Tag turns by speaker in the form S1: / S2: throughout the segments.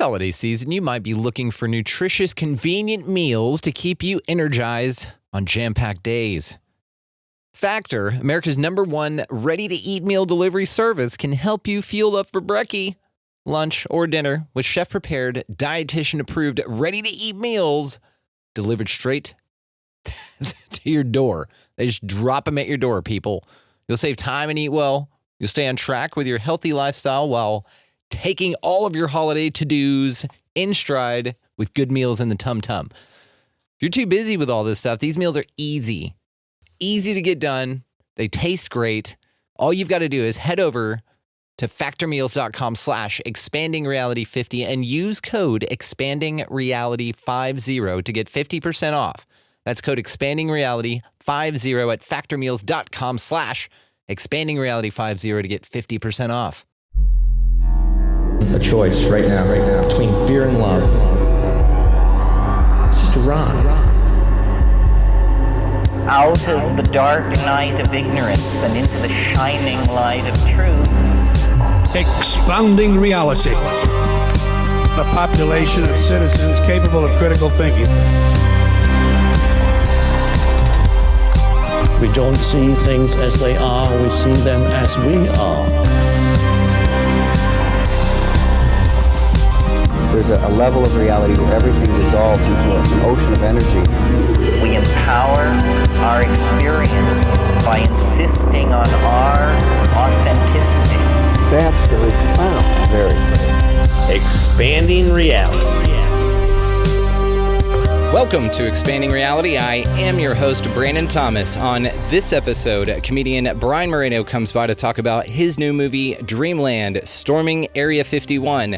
S1: holiday season, you might be looking for nutritious, convenient meals to keep you energized on jam-packed days. Factor, America's #1 ready-to-eat meal delivery service, can help you fuel up for brekkie, lunch, or dinner with chef-prepared, dietitian-approved, ready-to-eat meals delivered straight to your door. They just drop them at your door, people. You'll save time and eat well. You'll stay on track with your healthy lifestyle while taking all of your holiday to-dos in stride with good meals in the tum-tum. If you're too busy with all this stuff, these meals are easy to get done. They taste great. All you've got to do is head over to factormeals.com/expandingreality50 and use code expandingreality50 to get 50% off. That's code expandingreality50 at factormeals.com/expandingreality50 to get 50% off.
S2: A choice right now, between fear and love. It's just a rock.
S3: Out of the dark night of ignorance and into the shining light of truth.
S4: Expanding reality.
S5: A population of citizens capable of critical thinking.
S6: We don't see things as they are, we see them as we are.
S7: There's a level of reality where everything dissolves into an ocean of energy.
S3: We empower our experience by insisting on our authenticity.
S7: That's very profound. Very.
S6: Expanding reality.
S1: Welcome to Expanding Reality. I am your host, Brandon Thomas. On this episode, comedian Brian Moreno comes by to talk about his new movie, Dreamland, Storming Area 51.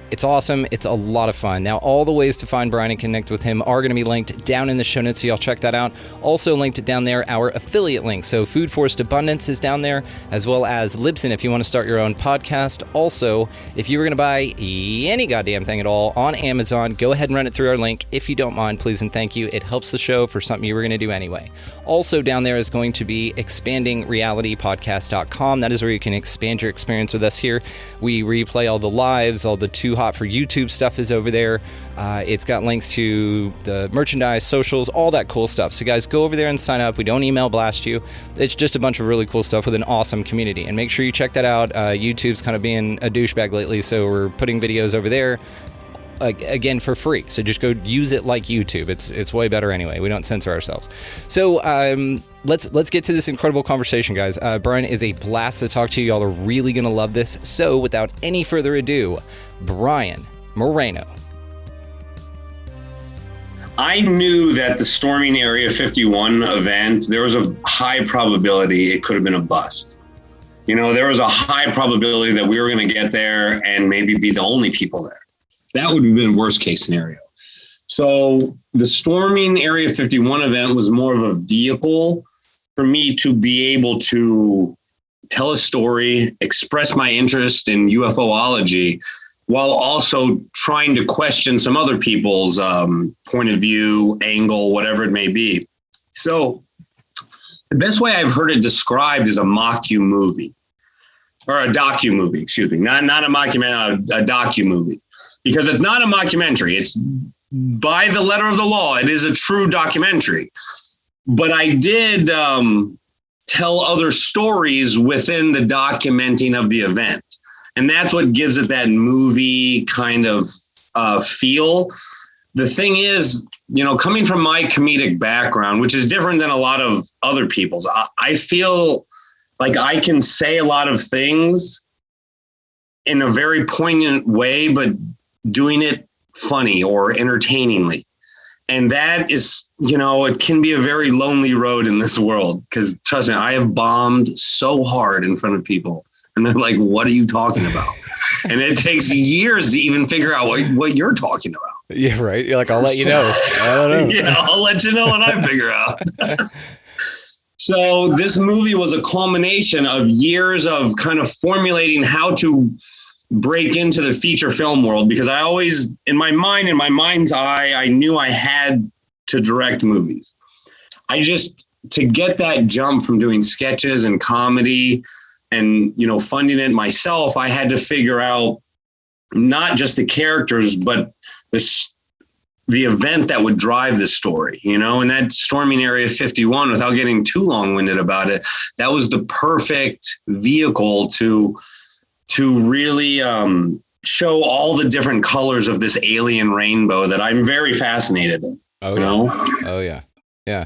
S1: It's awesome. It's a lot of fun. Now, all the ways to find Brian and connect with him are going to be linked down in the show notes, so y'all check that out. Also linked down there, our affiliate link. So Food Forest Abundance is down there, as well as Libsyn if you want to start your own podcast. Also, if you were going to buy any goddamn thing at all on Amazon, go ahead and run it through our link. If you don't mind, please and thank you. It helps the show for something you were going to do anyway. Also down there is going to be expandingrealitypodcast.com. That is where you can expand your experience with us here. We replay all the lives, all the Too Hot for YouTube stuff is over there. It's got links to the merchandise, socials, all that cool stuff. So guys, go over there and sign up. We don't email blast you. It's just a bunch of really cool stuff with an awesome community. And make sure you check that out. YouTube's kind of being a douchebag lately, so we're putting videos over there. Again, for free. So just go use it like YouTube. It's way better anyway. We don't censor ourselves. So let's get to this incredible conversation, guys. Brian is a blast to talk to. Y'all are really going to love this. So without any further ado, Brian Moreno.
S8: I knew that the Storming Area 51 event, there was a high probability it could have been a bust. You know, there was a high probability that we were going to get there and maybe be the only people there. That would have been worst case scenario. So the Storming Area 51 event was more of a vehicle for me to be able to tell a story, express my interest in UFOlogy, while also trying to question some other people's point of view, angle, whatever it may be. So the best way I've heard it described is a mock-movie, or a docu-movie, excuse me, not a mockumentary, a docu-movie. Because it's not a mockumentary. It's by the letter of the law. It is a true documentary. But I did tell other stories within the documenting of the event. And that's what gives it that movie kind of feel. The thing is, you know, coming from my comedic background, which is different than a lot of other people's, I feel like I can say a lot of things in a very poignant way, but doing it funny or entertainingly. And that is, you know, it can be a very lonely road in this world, because trust me, I have bombed so hard in front of people and they're like, what are you talking about? And it takes years to even figure out what you're talking about.
S1: Yeah, right. You're like, I'll let you know. I don't know.
S8: Yeah, I'll let you know when I figure out. So this movie was a culmination of years of kind of formulating how to break into the feature film world, because I always, in my mind's eye, I knew I had to direct movies. To get that jump from doing sketches and comedy and, you know, funding it myself, I had to figure out not just the characters, but the event that would drive the story, you know, and that storming Area 51, without getting too long-winded about it, that was the perfect vehicle to really show all the different colors of this alien rainbow that I'm very fascinated in.
S1: Oh,
S8: you
S1: yeah.
S8: know?
S1: Oh, yeah. Yeah.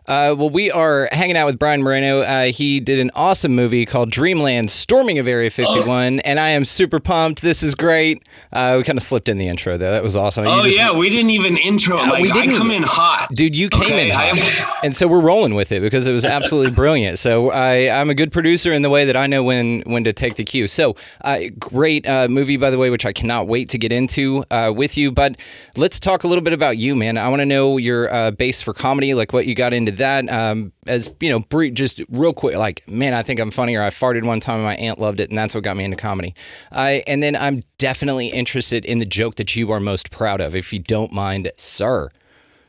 S1: Well, we are hanging out with Brian Moreno. He did an awesome movie called Dreamland, Storming of Area 51, and I am super pumped. This is great. We kind of slipped in the intro there. That was awesome.
S8: We didn't even intro. I come in hot.
S1: Dude, you came in hot. And so we're rolling with it because it was absolutely brilliant. So I'm a good producer in the way that I know when to take the cue. So great movie, by the way, which I cannot wait to get into with you. But let's talk a little bit about you, man. I want to know your base for comedy, like what you got into that, as you know, just real quick, like, man, I think I'm funny, or I farted one time and my aunt loved it, and that's what got me into comedy. And then I'm definitely interested in the joke that you are most proud of, if you don't mind, sir.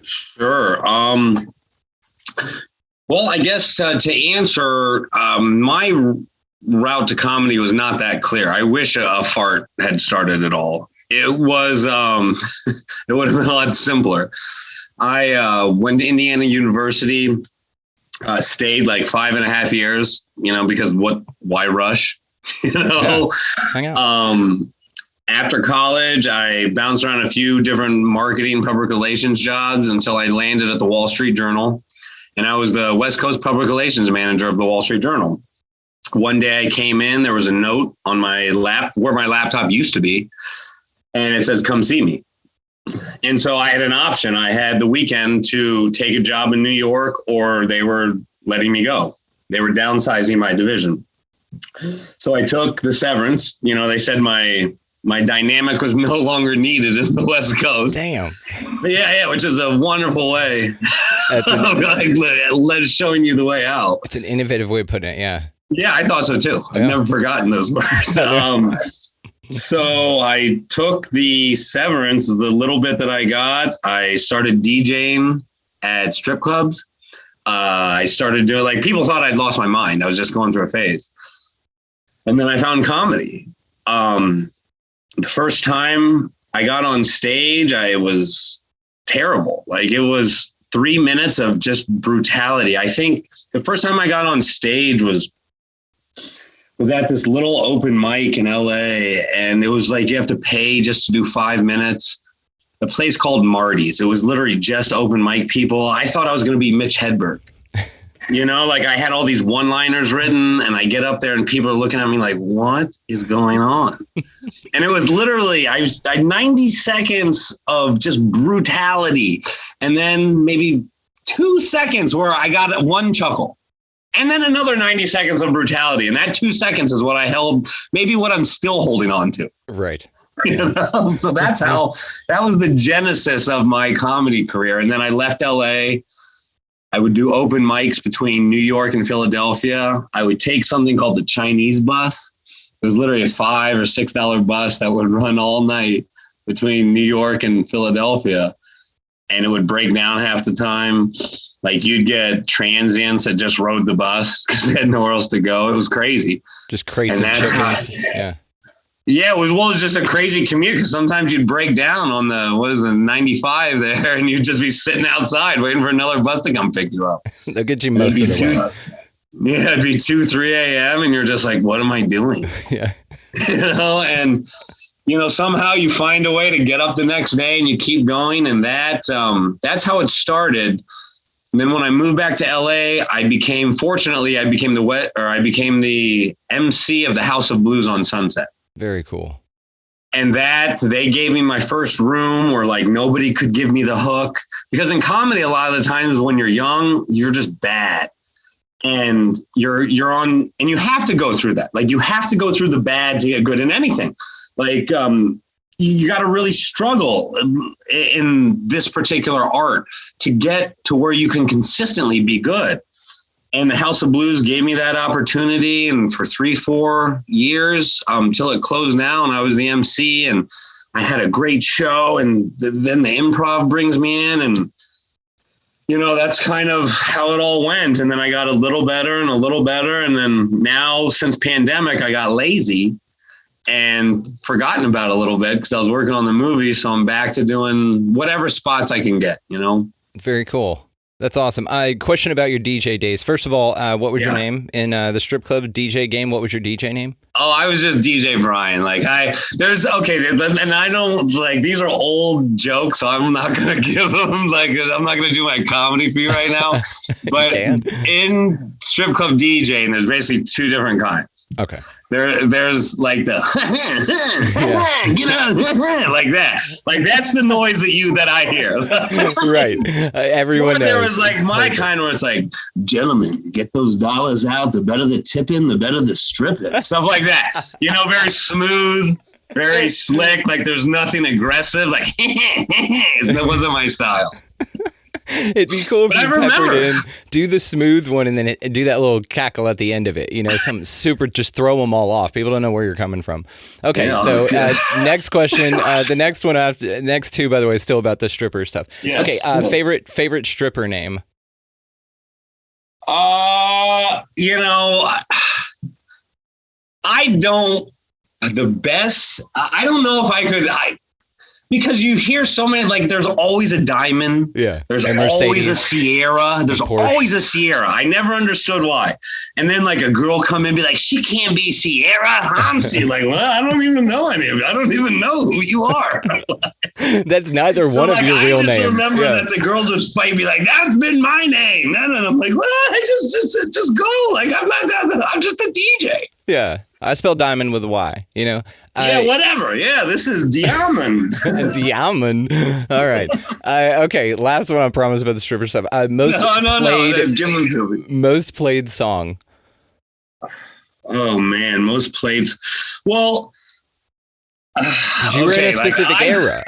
S8: Sure. Well, I guess to answer, my route to comedy was not that clear. I wish a fart had started it all. It was, it would have been a lot simpler. I went to Indiana University, stayed like 5.5 years, you know, because why rush? You know,
S1: hang out.
S8: After college, I bounced around a few different marketing, public relations jobs until I landed at the Wall Street Journal. And I was the West Coast public relations manager of the Wall Street Journal. One day I came in, there was a note on my where my laptop used to be, and it says, "Come see me." And so I had an option. I had the weekend to take a job in New York, or they were letting me go. They were downsizing my division. So I took the severance. You know, they said my dynamic was no longer needed in the West Coast.
S1: Damn.
S8: Yeah, which is a wonderful way. That's showing you the way out.
S1: It's an innovative way of putting it, yeah.
S8: Yeah, I thought so too. I've never forgotten those words. So I took the severance, the little bit that I got. I started DJing at strip clubs. I started doing, like, people thought I'd lost my mind. I was just going through a phase. And then I found comedy. The first time I got on stage, I was terrible. Like, it was 3 minutes of just brutality. I think the first time I got on stage was at this little open mic in LA, and it was like you have to pay just to do 5 minutes. A place called Marty's. It was literally just open mic people. I thought I was going to be Mitch Hedberg. You know, like, I had all these one-liners written, and I get up there and people are looking at me like, what is going on? And it was literally, I had 90 seconds of just brutality, and then maybe 2 seconds where I got one chuckle. And then another 90 seconds of brutality. And that 2 seconds is what I held, maybe what I'm still holding on to.
S1: Right.
S8: You know? So that was the genesis of my comedy career. And then I left LA. I would do open mics between New York and Philadelphia. I would take something called the Chinese bus. It was literally a $5 or $6 bus that would run all night between New York and Philadelphia. And it would break down half the time. Like, you'd get transients that just rode the bus because they had nowhere else to go. It was crazy.
S1: Just crates of chickens. Yeah.
S8: Yeah, it was just a crazy commute, because sometimes you'd break down on the 95 there, and you'd just be sitting outside waiting for another bus to come pick you up.
S1: They'll get you most of the way.
S8: Yeah, it'd be 2, 3 a.m. and you're just like, what am I doing?
S1: Yeah.
S8: You know, and you know, somehow you find a way to get up the next day and you keep going. And that's how it started. And then when I moved back to LA, I became the MC of the House of Blues on Sunset.
S1: Very cool.
S8: And that they gave me my first room where, like, nobody could give me the hook, because in comedy, a lot of the times when you're young, you're just bad. And you're on, and you have to go through that. Like, you have to go through the bad to get good in anything. Like, you got to really struggle in this particular art to get to where you can consistently be good. And the House of Blues gave me that opportunity. And for 3-4 years, till it closed down, I was the MC, and I had a great show. And then the improv brings me in, and you know, that's kind of how it all went. And then I got a little better and a little better. And then now, since pandemic, I got lazy and forgotten about it a little bit because I was working on the movie. So I'm back to doing whatever spots I can get, you know?
S1: Very cool. That's awesome. Question about your DJ days. First of all, what was your name in the strip club DJ game? What was your DJ name?
S8: Oh, I was just DJ Brian. Like and I don't like, these are old jokes, so I'm not going to give them, like, I'm not going to do my comedy for you right now. But in strip club DJ, and there's basically two different kinds. Okay. There's like the you know, like that. Like that's the noise that I hear.
S1: Right. Everyone knows.
S8: There was like my kind where it's like, gentlemen, get those dollars out. The better the tipping, the better the stripping. Stuff like that. You know, very smooth, very slick. Like there's nothing aggressive. Like that wasn't my style.
S1: It'd be cool if you peppered in, do the smooth one, and then do that little cackle at the end of it. You know, something super, just throw them all off. People don't know where you're coming from. Okay, so next question. The next one after, next two, by the way, is still about the stripper stuff. Yes. Okay, favorite stripper name.
S8: You know, I don't. The best. I don't know if I could. Because you hear so many, like, there's always a Diamond. Yeah. There's always a Sierra. There's always a Sierra. I never understood why. And then, like, a girl come in and be like, she can't be Sierra. I'm like, well, I don't even know any of it. I don't even know who you are.
S1: That's neither one of your real names. I just
S8: remember that the girls would fight and be like, that's been my name. And I'm like, well, just go. Like, I'm just a DJ.
S1: Yeah. I spelled diamond with a Y, you know?
S8: Yeah, whatever. Yeah, this is Diamond.
S1: Diamond. All right. Okay, last one I promise about the stripper stuff. Most played song.
S8: Oh, man, most played. Well,
S1: you were in a specific era.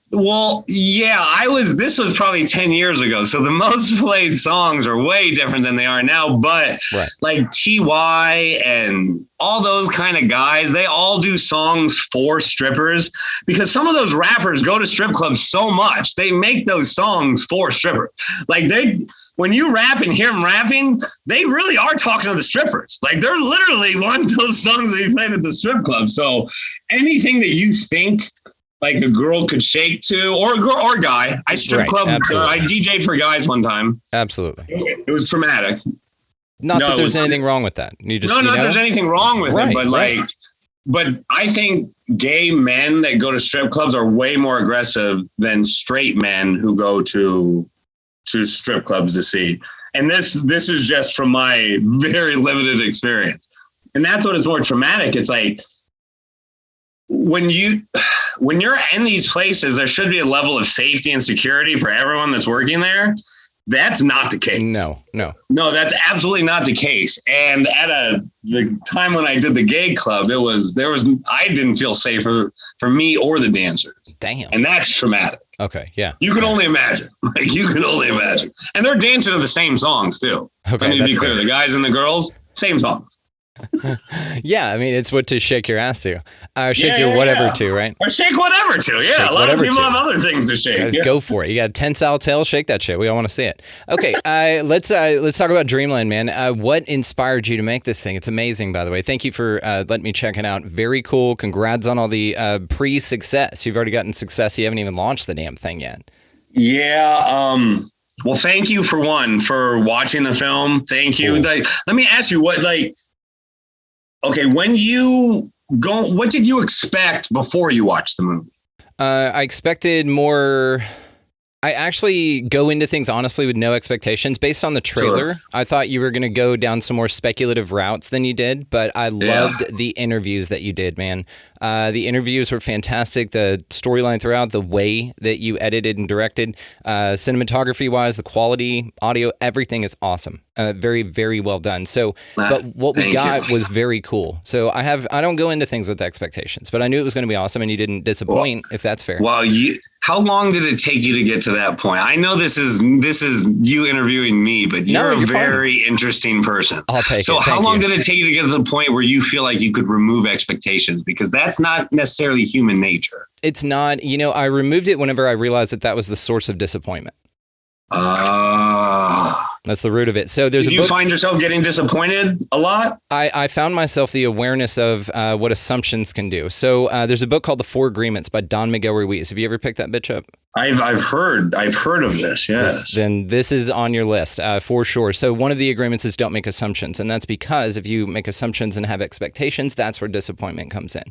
S8: Well, yeah, this was probably 10 years ago. So the most played songs are way different than they are now. But like TY and all those kind of guys, they all do songs for strippers because some of those rappers go to strip clubs so much. They make those songs for strippers. Like when you rap and hear them rapping, they really are talking to the strippers. Like they're literally one of those songs that you played at the strip club. So anything that you think like a girl could shake to, or a girl or a guy. I strip club. I DJ'd for guys one time.
S1: Absolutely.
S8: It was traumatic.
S1: Not that there's anything wrong with that.
S8: Not there's anything wrong with it, but but I think gay men that go to strip clubs are way more aggressive than straight men who go to strip clubs to see. And this is just from my very limited experience. And that's what is more traumatic. It's like, when you're in these places, there should be a level of safety and security for everyone that's working there. That's not the case.
S1: No,
S8: that's absolutely not the case. And at the time when I did the gay club, I didn't feel safe for me or the dancers.
S1: Damn.
S8: And that's traumatic.
S1: Okay, yeah.
S8: You can only imagine. Like you can only imagine. And they're dancing to the same songs too. Okay, I mean, to be clear, the guys and the girls, same songs.
S1: Yeah, I mean, it's what to shake your ass to. Shake your whatever to, right?
S8: Or shake whatever to, yeah. A lot of people have other things to shake.
S1: Guys, go for it. You got a tensile tail, shake that shit. We all want to see it. Okay, let's talk about Dreamland, man. What inspired you to make this thing? It's amazing, by the way. Thank you for letting me check it out. Very cool. Congrats on all the pre-success. You've already gotten success. You haven't even launched the damn thing yet.
S8: Yeah, well, thank you for watching the film. Thank you. Like, let me ask you okay, when you go, what did you expect before you watched the movie?
S1: I expected more. I actually go into things honestly with no expectations. Based on the trailer, I thought you were going to go down some more speculative routes than you did, but I loved the interviews that you did, man. The interviews were fantastic. The storyline throughout, the way that you edited and directed, cinematography-wise, the quality, audio, everything is awesome. Very, very well done. So, but what we got was very cool. So I don't go into things with expectations, but I knew it was going to be awesome, and you didn't disappoint, if that's fair.
S8: Well, how long did it take you to get to that point? I know this is you interviewing me, but you're a very interesting person.
S1: I'll take it.
S8: So how long did it take you to get to the point where you feel like you could remove expectations? Because that's not necessarily human nature.
S1: It's not. I removed it whenever I realized that was the source of disappointment. That's the root of it. So there's
S8: Did
S1: a
S8: you
S1: book.
S8: find yourself getting disappointed a lot?
S1: I found myself the awareness of what assumptions can do. So there's a book called The Four Agreements by Don Miguel Ruiz. Have you ever picked that bitch up?
S8: I've heard of this. Yes.
S1: Then this is on your list for sure. So one of the agreements is don't make assumptions, and that's because if you make assumptions and have expectations, that's where disappointment comes in.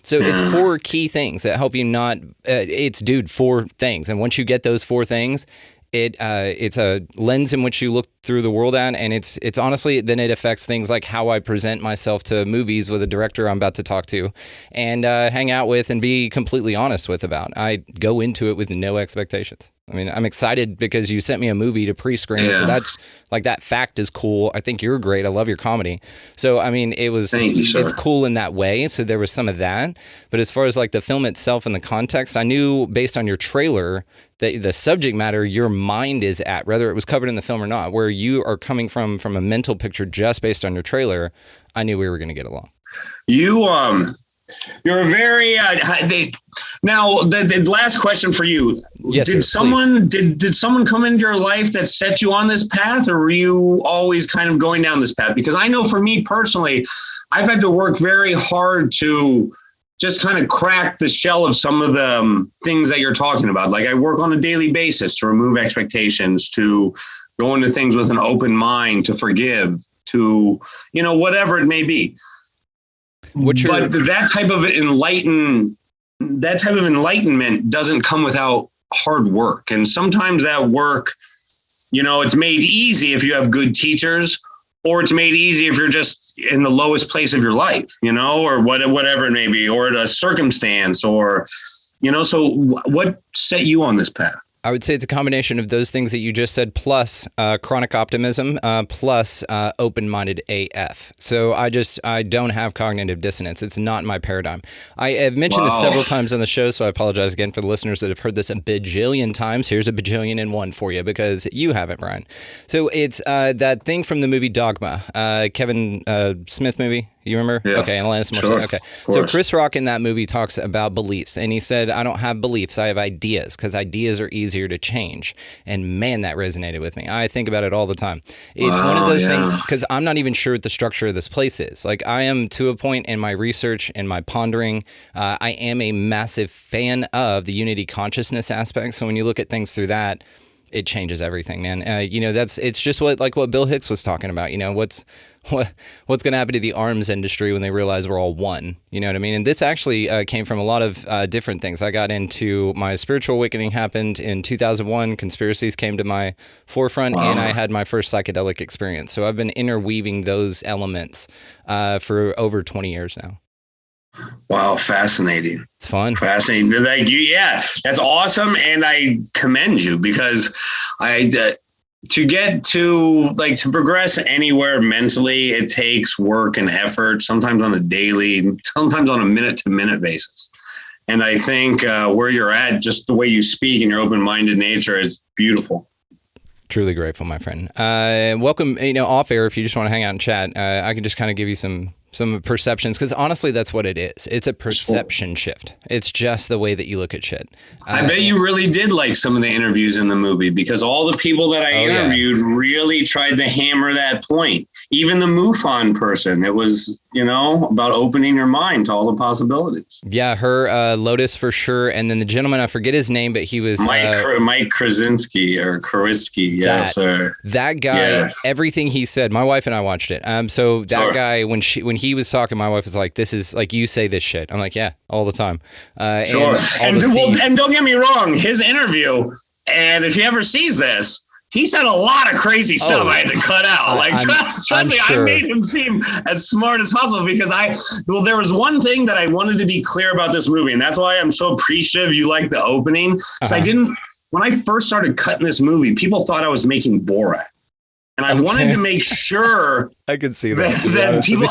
S1: So it's four key things that help you not. It's four things, and once you get those four things, it's a lens in which you look through the world at, and it's honestly then it affects things like how I present myself to movies with a director I'm about to talk to and hang out with and be completely honest with about. I go into it with no expectations. I mean, I'm excited because you sent me a movie to pre-screen, so that's like that fact is cool. I think you're great. I love your comedy. So I mean, it's cool in that way. So there was some of that, but as far as like the film itself and the context, I knew based on your trailer that the subject matter your mind is at, whether it was covered in the film or not, where you are coming from a mental picture just based on your trailer. I knew we were going to get along.
S8: You're very now the last question for you.
S1: Yes,
S8: did
S1: sir,
S8: someone come into your life that set you on this path, or were you always kind of going down this path? Because I know for me personally, I've had to work very hard to just kind of crack the shell of some of the things that you're talking about. Like I work on a daily basis to remove expectations, to go into things with an open mind, to forgive, to, whatever it may be. But that type of enlightenment doesn't come without hard work. And sometimes that work, it's made easy if you have good teachers, or it's made easy if you're just in the lowest place of your life, or whatever it may be, or a circumstance, or, so what set you on this path?
S1: I would say it's a combination of those things that you just said, plus chronic optimism, plus open-minded AF. So I don't have cognitive dissonance. It's not my paradigm. I have mentioned this several times on the show, so I apologize again for the listeners that have heard this a bajillion times. Here's a bajillion and one for you because you haven't, Brian. So it's that thing from the movie Dogma, Kevin Smith movie. You remember?
S8: Yeah.
S1: Okay, and Alanis Morissette.
S8: Sure,
S1: okay. So Chris Rock in that movie talks about beliefs, and he said, I don't have beliefs, I have ideas, because ideas are easier to change. And man, that resonated with me. I think about it all the time. It's one of those things, because I'm not even sure what the structure of this place is. Like, I am to a point in my research and my pondering, I am a massive fan of the unity consciousness aspect. So when you look at things through that, it changes everything, man. It's just what Bill Hicks was talking about. What's going to happen to the arms industry when they realize we're all one? You know what I mean? And this actually came from a lot of different things. I got into my spiritual awakening happened in 2001. Conspiracies came to my forefront, and I had my first psychedelic experience. So I've been interweaving those elements for over 20 years now.
S8: Wow, fascinating.
S1: It's fun.
S8: Fascinating. That's awesome. And I commend you because to get to progress anywhere mentally, it takes work and effort, sometimes on a daily, sometimes on a minute to minute basis. And I think where you're at, just the way you speak and your open-minded nature is beautiful.
S1: Truly grateful, my friend. Welcome, off air, if you just want to hang out and chat, I can just kind of give you some perceptions, because honestly, that's what it is. It's a perception shift. It's just the way that you look at shit.
S8: I bet you really did like some of the interviews in the movie, because all the people that I interviewed really tried to hammer that point. Even the MUFON person, it was, about opening your mind to all the possibilities.
S1: Yeah, her, Lotus for sure. And then the gentleman, I forget his name, but he was...
S8: Mike Krasinski or Koriski. Yes, sir.
S1: That guy, everything he said, my wife and I watched it. So that guy, when he was talking, my wife was like, this is like, you say this shit. I'm like, yeah, all the time.
S8: Sure. And don't get me wrong, his interview, and if he ever sees this, he said a lot of crazy stuff I had to cut out. Trust me, sure. I made him seem as smart as possible because there was one thing that I wanted to be clear about this movie, and that's why I'm so appreciative you like the opening. Because when I first started cutting this movie, people thought I was making Borat. And I wanted to make sure
S1: I could see that
S8: people,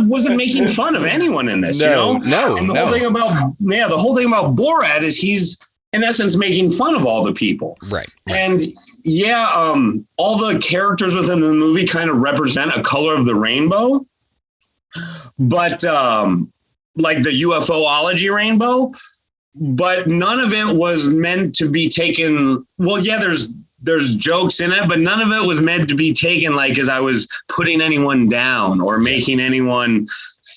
S8: wasn't making fun of anyone in this,
S1: No.
S8: And the whole thing about Borat is he's in essence making fun of all the people.
S1: Right.
S8: And all the characters within the movie kind of represent a color of the rainbow, but like the UFOlogy rainbow, but none of it was meant to be taken. Well, yeah, there's there's jokes in it, but none of it was meant to be taken like as I was putting anyone down or making anyone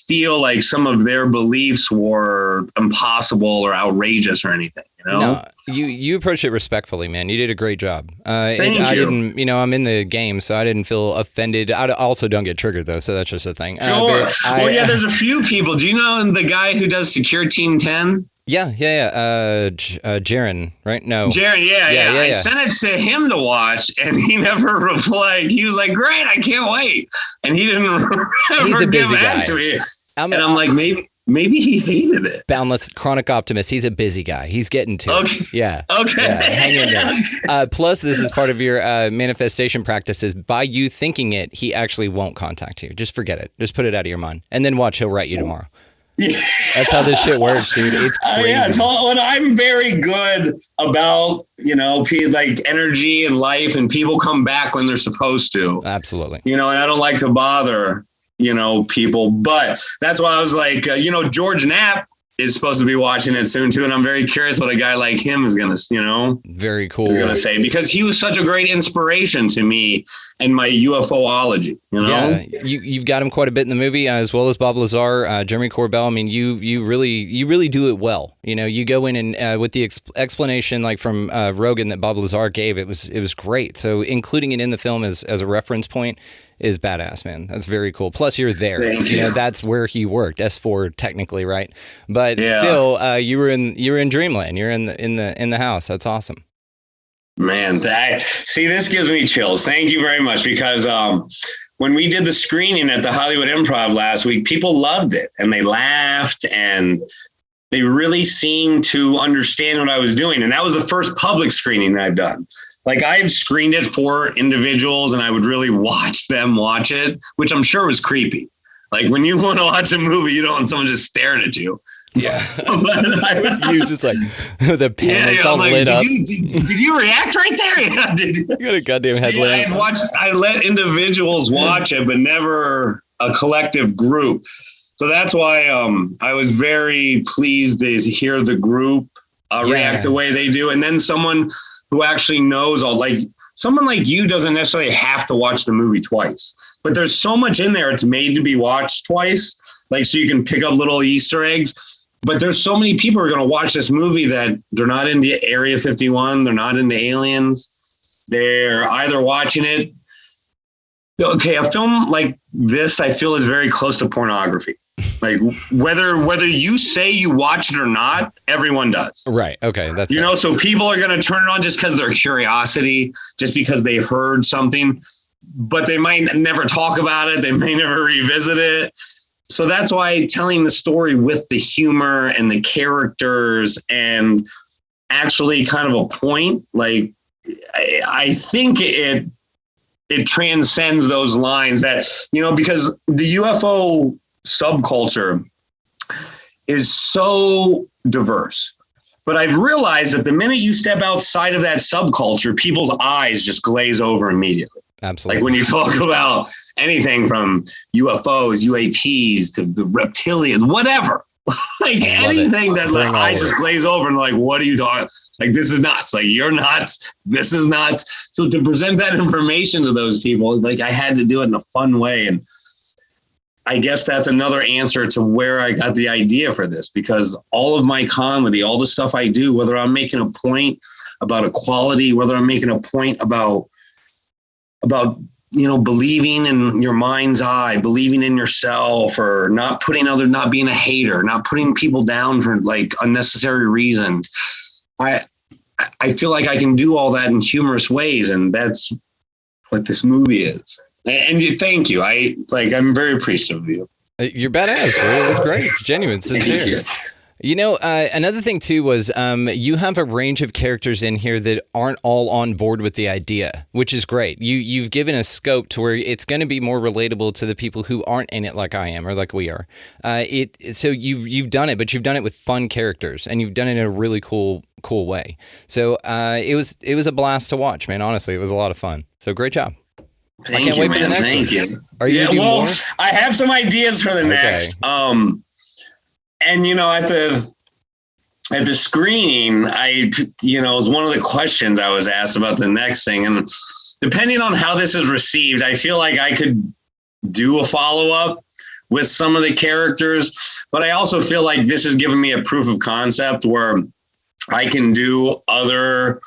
S8: feel like some of their beliefs were impossible or outrageous or anything.
S1: No, you approached it respectfully, man. You did a great job.
S8: Thank you.
S1: I didn't, I'm in the game, so I didn't feel offended. I also don't get triggered though, so that's just a thing.
S8: Sure. There's a few people. Do you know the guy who does Secure Team 10?
S1: Yeah. Jaron, right? No.
S8: Jaron, yeah. I sent it to him to watch, and he never replied. He was like, "Great, I can't wait," and he didn't ever give that to me. I'm like, maybe he hated it.
S1: Boundless chronic optimist. He's a busy guy. He's getting to it. Yeah.
S8: Okay.
S1: Yeah, hang in there. Plus, this is part of your manifestation practices. By you thinking it, he actually won't contact you. Just forget it. Just put it out of your mind, and then watch. He'll write you tomorrow.
S8: Yeah.
S1: That's how this shit works, dude. It's crazy.
S8: And I'm very good about, like energy and life, and people come back when they're supposed to.
S1: Absolutely.
S8: And I don't like to bother, people. But that's why I was like, George Knapp is supposed to be watching it soon too, and I'm very curious what a guy like him is gonna,
S1: very cool.
S8: Is gonna say, because he was such a great inspiration to me and my UFOlogy.
S1: Yeah, you've got him quite a bit in the movie, as well as Bob Lazar, Jeremy Corbell. I mean, you really do it well. You go in and with the explanation like from Rogan that Bob Lazar gave, it was great. So including it in the film as a reference point is badass, man. That's very cool. Plus, you're there.
S8: Thank you.
S1: That's where he worked. S4 technically, right? But still, you were in Dreamland. You're in the house. That's awesome.
S8: Man, this gives me chills. Thank you very much, because when we did the screening at the Hollywood Improv last week, people loved it and they laughed and they really seemed to understand what I was doing. And that was the first public screening that I've done. Like, I've screened it for individuals and I would really watch them watch it, which I'm sure was creepy. Like, when you want to watch a movie, you don't want someone just staring at you.
S1: Yeah. You just like the pen, it's all lit up.
S8: Did you react right there? Yeah,
S1: you got a goddamn headlamp.
S8: I let individuals watch it, but never a collective group. So that's why I was very pleased to hear the group react the way they do. And then someone who actually knows someone like you doesn't necessarily have to watch the movie twice, but there's so much in there. It's made to be watched twice, so you can pick up little Easter eggs. But there's so many people who are going to watch this movie that they're not into Area 51. They're not into aliens. They're either watching it. Okay, a film like this, I feel, is very close to pornography. Like, whether you say you watch it or not, everyone does.
S1: Right. Okay. That's
S8: so people are going to turn it on just because their curiosity, just because they heard something, but they might never talk about it. They may never revisit it. So that's why telling the story with the humor and the characters and actually kind of a point, like, I think it transcends those lines that, because the UFO subculture is so diverse. But I've realized that the minute you step outside of that subculture, people's eyes just glaze over immediately.
S1: Absolutely.
S8: Like when you talk about anything from UFOs, UAPs to the reptilians, whatever, like anything that like eyes just glaze over and like, what are you talking? Like, this is nuts. Like, you're nuts. This is nuts. So to present that information to those people, like, I had to do it in a fun way. And I guess that's another answer to where I got the idea for this, because all of my comedy, all the stuff I do, whether I'm making a point about equality, whether I'm making a point about believing in your mind's eye, believing in yourself, or not being a hater, not putting people down for like unnecessary reasons. I feel like I can do all that in humorous ways, and that's what this movie is. And thank you. I'm very appreciative of you.
S1: You're badass. It was great. It's genuine, sincere. Another thing too was you have a range of characters in here that aren't all on board with the idea, which is great. You've given a scope to where it's going to be more relatable to the people who aren't in it like I am or like we are. So you've done it, but you've done it with fun characters, and you've done it in a really cool way. So it was a blast to watch, man. Honestly, it was a lot of fun. So great job.
S8: Thank
S1: I can't
S8: you,
S1: wait for the
S8: man.
S1: next
S8: Thank
S1: one.
S8: you.
S1: Are you gonna do more?
S8: I have some ideas for the next. And at the screening, it was one of the questions I was asked about the next thing. And depending on how this is received, I feel like I could do a follow-up with some of the characters, but I also feel like this has given me a proof of concept where I can do other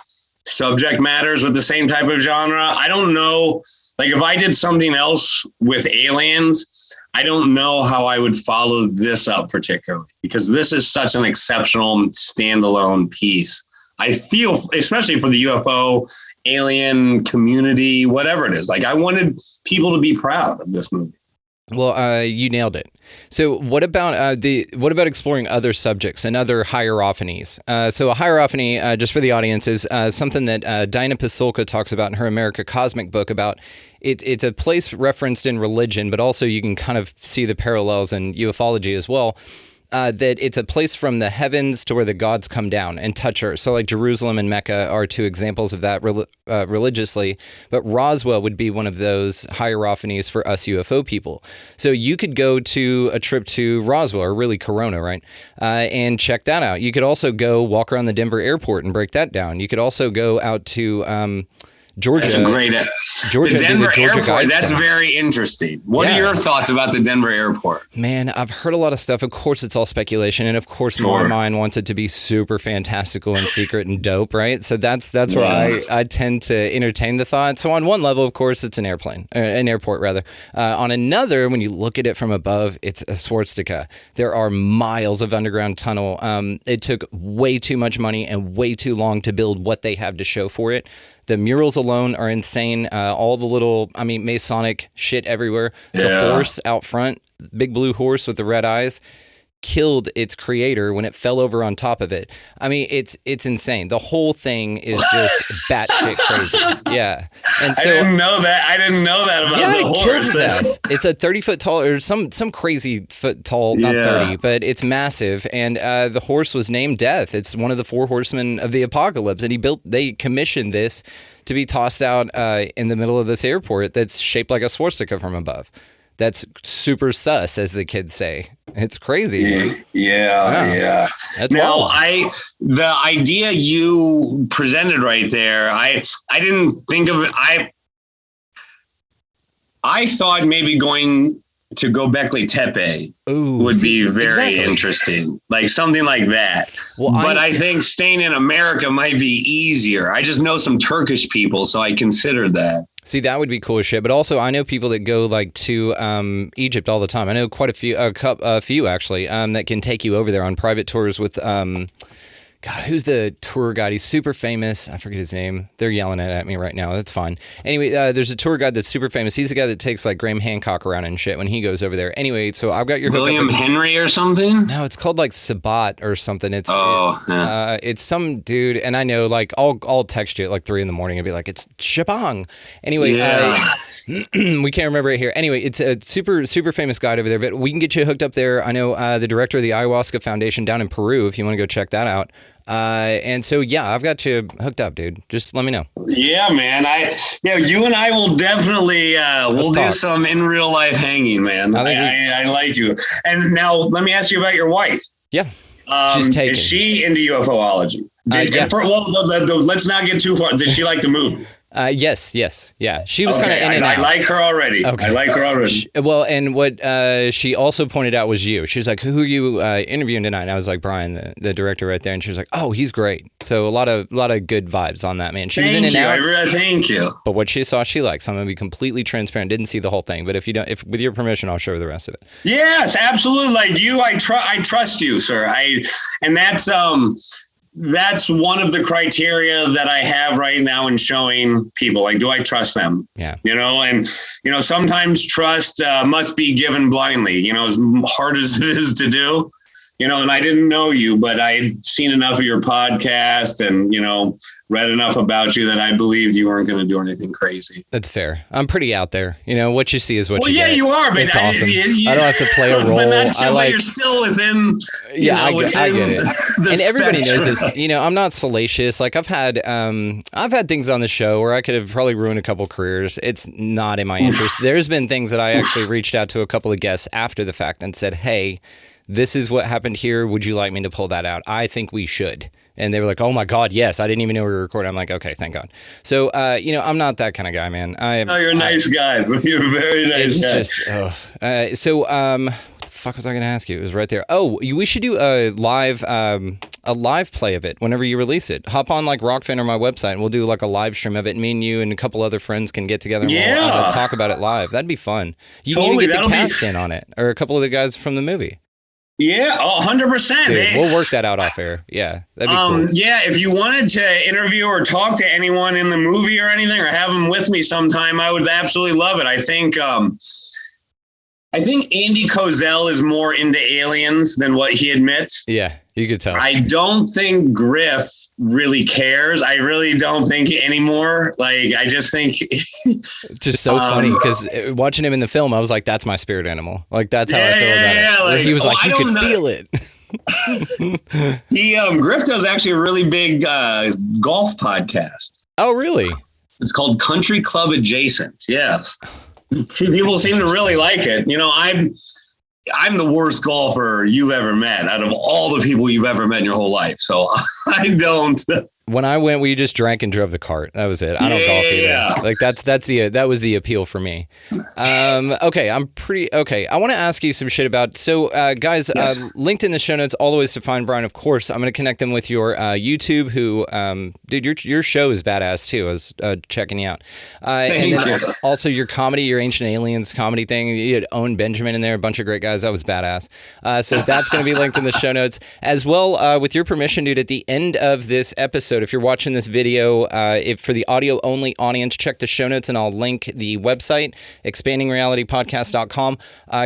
S8: subject matters with the same type of genre. I don't know, like if I did something else with aliens, I don't know how I would follow this up particularly, because this is such an exceptional standalone piece. I feel, especially for the UFO alien community, whatever it is, like I wanted people to be proud of this movie.
S1: Well, you nailed it. So what about exploring other subjects and other hierophanies? So a hierophany, just for the audience, is something that Dinah Pasulka talks about in her America Cosmic book about. It's a place referenced in religion, but also you can kind of see the parallels in ufology as well. That it's a place from the heavens to where the gods come down and touch Earth. So like Jerusalem and Mecca are two examples of that religiously, but Roswell would be one of those hierophanies for us UFO people. So you could go to a trip to Roswell, or really Corona, right? And check that out. You could also go walk around the Denver airport and break that down. You could also go out to Georgia.
S8: That's a great.
S1: Georgia,
S8: the Denver
S1: Georgia
S8: airport. That's very interesting. What are your thoughts about the Denver airport?
S1: Man, I've heard a lot of stuff. Of course, it's all speculation, and of course, my mind wants it to be super fantastical and secret and dope, right? So that's where I tend to entertain the thought. So on one level, of course, it's an airport rather. On another, when you look at it from above, it's a swastika. There are miles of underground tunnel. It took way too much money and way too long to build what they have to show for it. The murals alone are insane. All the little, Masonic shit everywhere. The horse out front, big blue horse with the red eyes, killed its creator when it fell over on top of it. It's insane. The whole thing is just batshit crazy. Yeah. And so
S8: I didn't know that about the horse.
S1: Killed his ass. It's a 30-foot tall, or some crazy foot tall, not 30, but it's massive. And the horse was named Death. It's one of the four horsemen of the apocalypse. And they commissioned this to be tossed out in the middle of this airport that's shaped like a swastika from above. That's super sus, as the kids say. It's crazy.
S8: Yeah.
S1: That's
S8: now,
S1: wild.
S8: The idea you presented right there, I didn't think of it. I thought maybe going to Göbekli Tepe would be very interesting, like something like that. Well, but I think staying in America might be easier. I just know some Turkish people, so I considered that.
S1: See, that would be cool as shit. But also, I know people that go like to Egypt all the time. I know quite a few actually, that can take you over there on private tours with God, who's the tour guide? He's super famous. I forget his name. They're yelling at me right now. That's fine. Anyway, there's a tour guide that's super famous. He's the guy that takes like Graham Hancock around and shit when he goes over there. Anyway, so I've got your
S8: William Henry or something.
S1: No, it's called like Sabat or something. It's some dude, and I know like I'll text you at like 3 a.m. and be like, it's Shabang. Anyway, we can't remember it here. Anyway, it's a super famous guide over there, but we can get you hooked up there. I know the director of the Ayahuasca Foundation down in Peru, if you want to go check that out. And so, I've got you hooked up, dude. Just let me know.
S8: Yeah, man. You and I will definitely, we'll do some in real life hanging, man. I like you. And now let me ask you about your wife.
S1: Yeah. She's taken.
S8: Is she into UFOlogy? Let's not get too far. Did she like the movie?
S1: Yes. Yeah. She was kind of in and out.
S8: I like her already.
S1: Okay.
S8: I like her already.
S1: Well, and what she also pointed out was you. She was like, who are you interviewing tonight? And I was like, Brian, the director right there. And she was like, oh, he's great. So a lot of good vibes on that, man. She was in and out.
S8: Thank you.
S1: But what she saw, she likes. So I'm going to be completely transparent. Didn't see the whole thing. But if with your permission, I'll show her the rest of it.
S8: Yes, absolutely. Like you, I trust you, sir. That's one of the criteria that I have right now in showing people, like, do I trust them?
S1: Yeah.
S8: Sometimes trust must be given blindly, as hard as it is to do, and I didn't know you, but I'd seen enough of your podcast and, read enough about you that I believed you weren't going to do anything crazy.
S1: That's fair. I'm pretty out there. What you see is what you get.
S8: Well, yeah, you are, but
S1: it's awesome. I don't have to play a role.
S8: But you're still within.
S1: I get it. And everybody knows this. I'm not salacious. Like I've had things on the show where I could have probably ruined a couple careers. It's not in my interest. There's been things that I actually reached out to a couple of guests after the fact and said, hey, this is what happened here. Would you like me to pull that out? I think we should. And they were like, oh my God, yes. I didn't even know we were recording. I'm like, okay, thank God. So, I'm not that kind of guy, man.
S8: You're a nice guy. You're a very nice guy.
S1: It's just, what the fuck was I going to ask you? It was right there. Oh, we should do a live play of it whenever you release it. Hop on like Rockfin or my website and we'll do like a live stream of it. Me and you and a couple other friends can get together and we'll talk about it live. That'd be fun. You can even get the cast in on it or a couple of the guys from the movie.
S8: Yeah, 100%.
S1: Dude, we'll work that out off air. Yeah, that'd be cool.
S8: Yeah, if you wanted to interview or talk to anyone in the movie or anything, or have them with me sometime, I would absolutely love it. I think Andy Cozell is more into aliens than what he admits.
S1: Yeah, you could tell.
S8: I don't think Griff really cares. I really don't think anymore. Like, I just think
S1: it's just so funny because watching him in the film, I was like, that's my spirit animal. Like, that's how I feel about it.
S8: Like,
S1: he was like, you could feel it.
S8: Griff does actually a really big golf podcast.
S1: Oh, really?
S8: It's called Country Club Adjacent. Yes. People seem to really like it. I'm the worst golfer you've ever met out of all the people you've ever met in your whole life. So I don't.
S1: When I went, we just drank and drove the cart. That was it. I don't golf either.
S8: Yeah.
S1: Like that was the appeal for me. Okay, I want to ask you some shit about. So, guys,
S8: Yes.
S1: linked in the show notes all the ways to find Brian. Of course, I'm going to connect them with your YouTube. Who, dude, your show is badass too. I was checking you out. And then also your comedy, your Ancient Aliens comedy thing. You had Owen Benjamin in there, a bunch of great guys. That was badass. So that's going to be linked in the show notes as well. With your permission, dude, at the end of this episode, if you're watching this video, if for the audio only audience, check the show notes and I'll link the website, expandingrealitypodcast.com.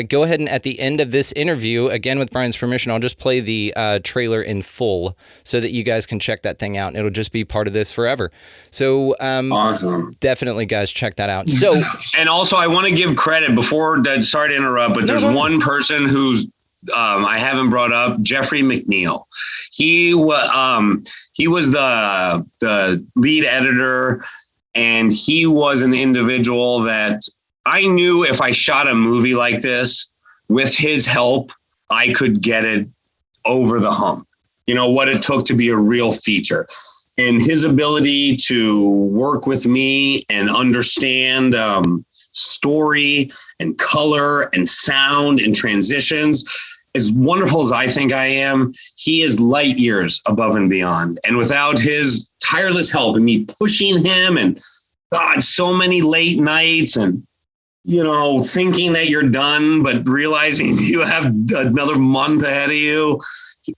S1: Go ahead and at the end of this interview, again with Brian's permission, I'll just play the trailer in full so that you guys can check that thing out and it'll just be part of this forever. So
S8: awesome.
S1: Definitely, guys, check that out. So,
S8: and also I want to give credit before that. Sorry to interrupt, but there's one person who's I haven't brought up, Jeffrey McNeil. He was the lead editor, and he was an individual that I knew if I shot a movie like this with his help, I could get it over the hump. What it took to be a real feature. And his ability to work with me and understand story and color and sound and transitions, as wonderful as I think I am, he is light years above and beyond. And without his tireless help and me pushing him and God, so many late nights and, thinking that you're done, but realizing you have another month ahead of you.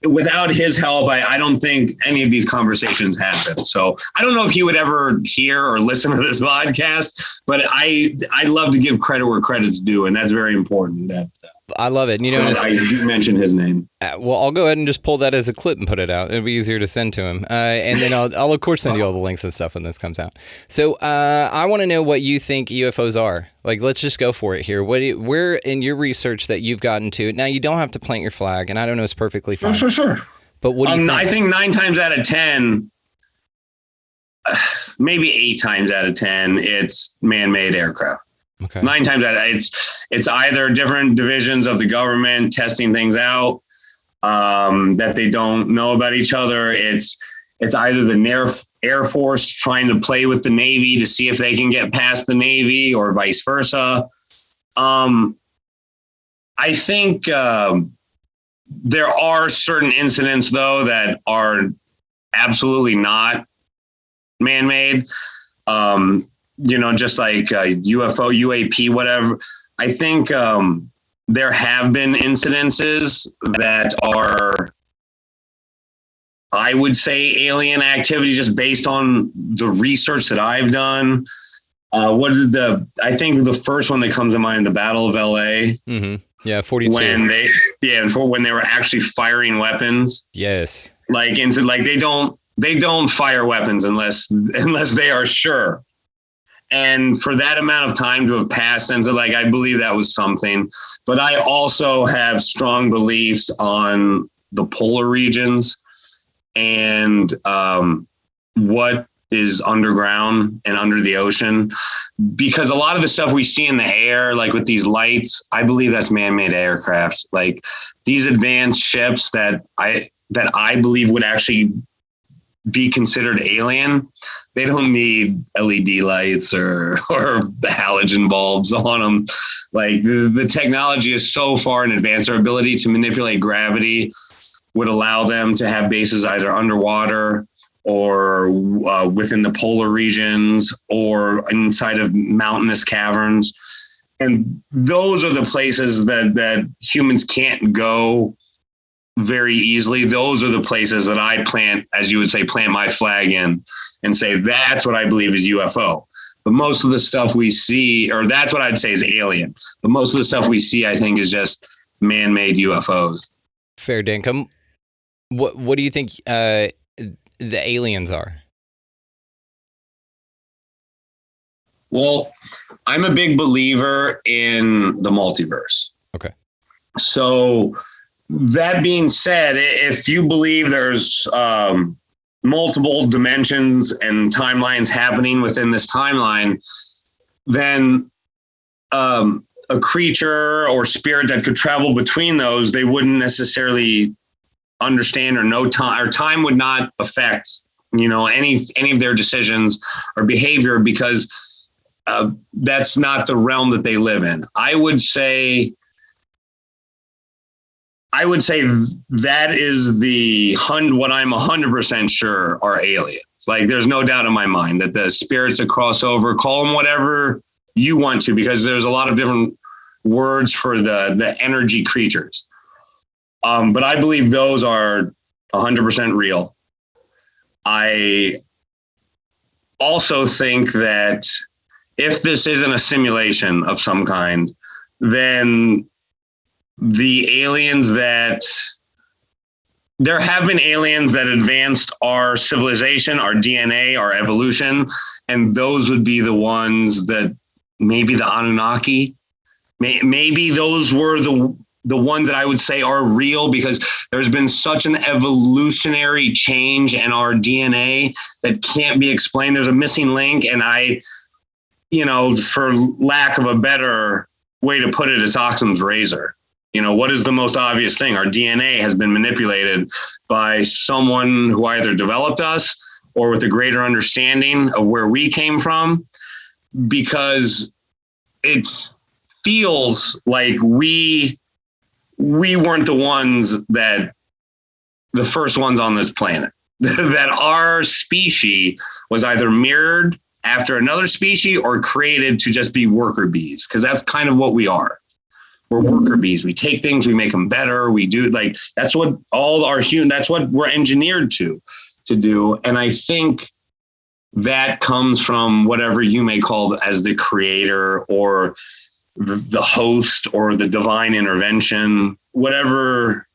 S8: Without his help, I don't think any of these conversations happen. So I don't know if he would ever hear or listen to this podcast, but I love to give credit where credit's due. And that's very important.
S1: I love it.
S8: I do mention his name.
S1: Well, I'll go ahead and just pull that as a clip and put it out. It'll be easier to send to him. And then I'll of course send you all the links and stuff when this comes out. So I want to know what you think UFOs are. Like, let's just go for it here. Where in your research that you've gotten to, now you don't have to plant your flag, and I don't know, it's perfectly fine.
S8: Sure.
S1: But what do you think? I
S8: think 9 times out of 10, maybe 8 times out of 10, it's man-made aircraft.
S1: Okay.
S8: 9 times out of 10, it's either different divisions of the government testing things out that they don't know about each other. It's either the Air Force trying to play with the Navy to see if they can get past the Navy or vice versa. I think there are certain incidents, though, that are absolutely not man-made. Just like UFO, UAP, whatever. I think there have been incidences that are, I would say, alien activity just based on the research that I've done. I think the first one that comes to mind, the Battle of LA.
S1: Mm-hmm. Yeah, 42.
S8: When they were actually firing weapons.
S1: Yes.
S8: They don't fire weapons unless they are sure. And for that amount of time to have passed, and so I believe that was something. But I also have strong beliefs on the polar regions and what is underground and under the ocean, because a lot of the stuff we see in the air, like with these lights, I believe that's man-made aircraft. Like these advanced ships that I believe would actually be considered alien, they don't need LED lights or the halogen bulbs on them. Like the technology is so far in advance. Their ability to manipulate gravity would allow them to have bases either underwater or within the polar regions or inside of mountainous caverns. And those are the places that humans can't go very easily. Those are the places that I plant, as you would say, plant my flag in and say, that's what I believe is UFO. But most of the stuff we see, or that's what I'd say is alien. But most of the stuff we see, I think, is just man-made UFOs.
S1: Fair dinkum. What do you think the aliens are?
S8: Well, I'm a big believer in the multiverse.
S1: Okay.
S8: So that being said, if you believe there's multiple dimensions and timelines happening within this timeline, then a creature or spirit that could travel between those, they wouldn't necessarily understand or know time, or time would not affect, any of their decisions or behavior, because that's not the realm that they live in. I would say that is what I'm 100% sure are aliens. Like there's no doubt in my mind that the spirits that cross over, call them whatever you want to, because there's a lot of different words for the energy creatures. But I believe those are 100% real. I also think that if this isn't a simulation of some kind, then the aliens there have been aliens that advanced our civilization, our DNA, our evolution, and those would be the ones that maybe the Anunnaki, maybe those were the ones that I would say are real, because there's been such an evolutionary change in our DNA that can't be explained. There's a missing link, and for lack of a better way to put it, it's Occam's razor. What is the most obvious thing? Our DNA has been manipulated by someone who either developed us or with a greater understanding of where we came from, because it feels like we weren't the ones the first ones on this planet, that our species was either mirrored after another species or created to just be worker bees, because that's kind of what we are. We're worker bees. We take things, we make them better. We do that's what that's what we're engineered to do. And I think that comes from whatever you may call as the creator or the host or the divine intervention, however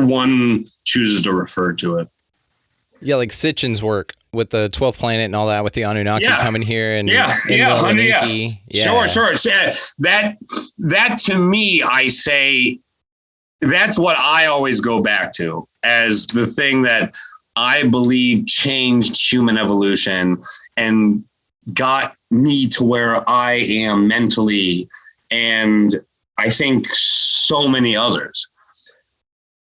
S8: one chooses to refer to it.
S1: Yeah, like Sitchin's work with the 12th planet and all that, with the Anunnaki coming here and
S8: Sure. That to me, I say that's what I always go back to as the thing that I believe changed human evolution and got me to where I am mentally, and I think so many others.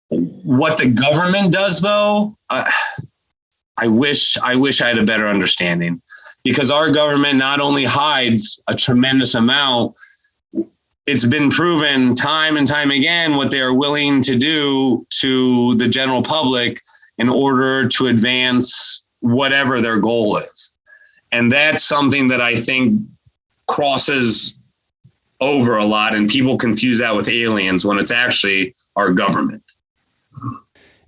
S8: What the government does, though, I wish I had a better understanding, because our government not only hides a tremendous amount, it's been proven time and time again what they are willing to do to the general public in order to advance whatever their goal is. And that's something that I think crosses over a lot, and people confuse that with aliens when it's actually our government.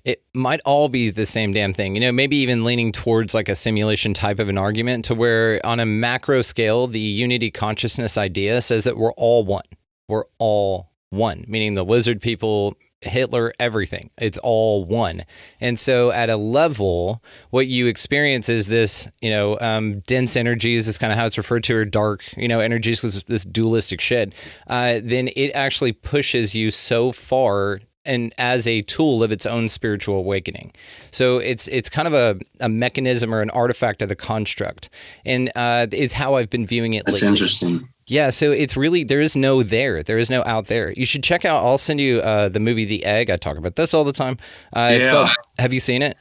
S1: It might all be the same damn thing, maybe even leaning towards like a simulation type of an argument, to where on a macro scale, the unity consciousness idea says that we're all one. We're all one, meaning the lizard people, Hitler, everything. It's all one. And so at a level, what you experience is this, dense energies is kind of how it's referred to, or dark, energies, because this dualistic shit. Then it actually pushes you so far and as a tool of its own spiritual awakening. So it's kind of a mechanism or an artifact of the construct, and is how I've been viewing it lately.
S8: That's interesting.
S1: Yeah, so it's really, there is no out there. You should check out, I'll send you the movie The Egg. I talk about this all the time. It's called, have you seen it?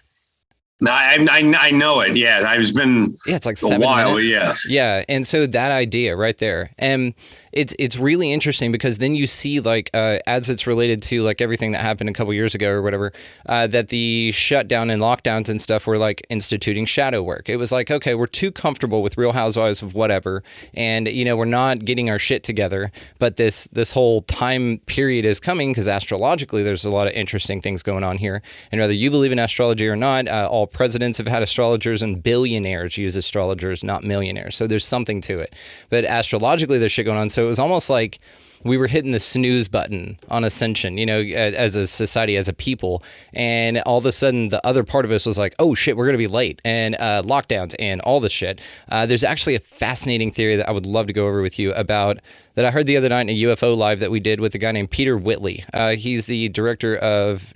S8: No, I know it. Yeah, I've been.
S1: Yeah, it's like
S8: a
S1: 7
S8: while.
S1: minutes.
S8: Yes.
S1: Yeah, and so that idea right there, and it's really interesting because then you see like as it's related to like everything that happened a couple years ago or whatever, that the shutdown and lockdowns and stuff were like instituting shadow work. It was like, okay, we're too comfortable with Real Housewives of whatever, and we're not getting our shit together. But this whole time period is coming because astrologically there's a lot of interesting things going on here, and whether you believe in astrology or not, all presidents have had astrologers, and billionaires use astrologers, not millionaires. So there's something to it. But astrologically, there's shit going on. So it was almost like we were hitting the snooze button on ascension, as a society, as a people. And all of a sudden, the other part of us was like, oh shit, we're going to be late, and lockdowns and all this shit. There's actually a fascinating theory that I would love to go over with you about that I heard the other night in a UFO live that we did with a guy named Peter Whitley. He's the director of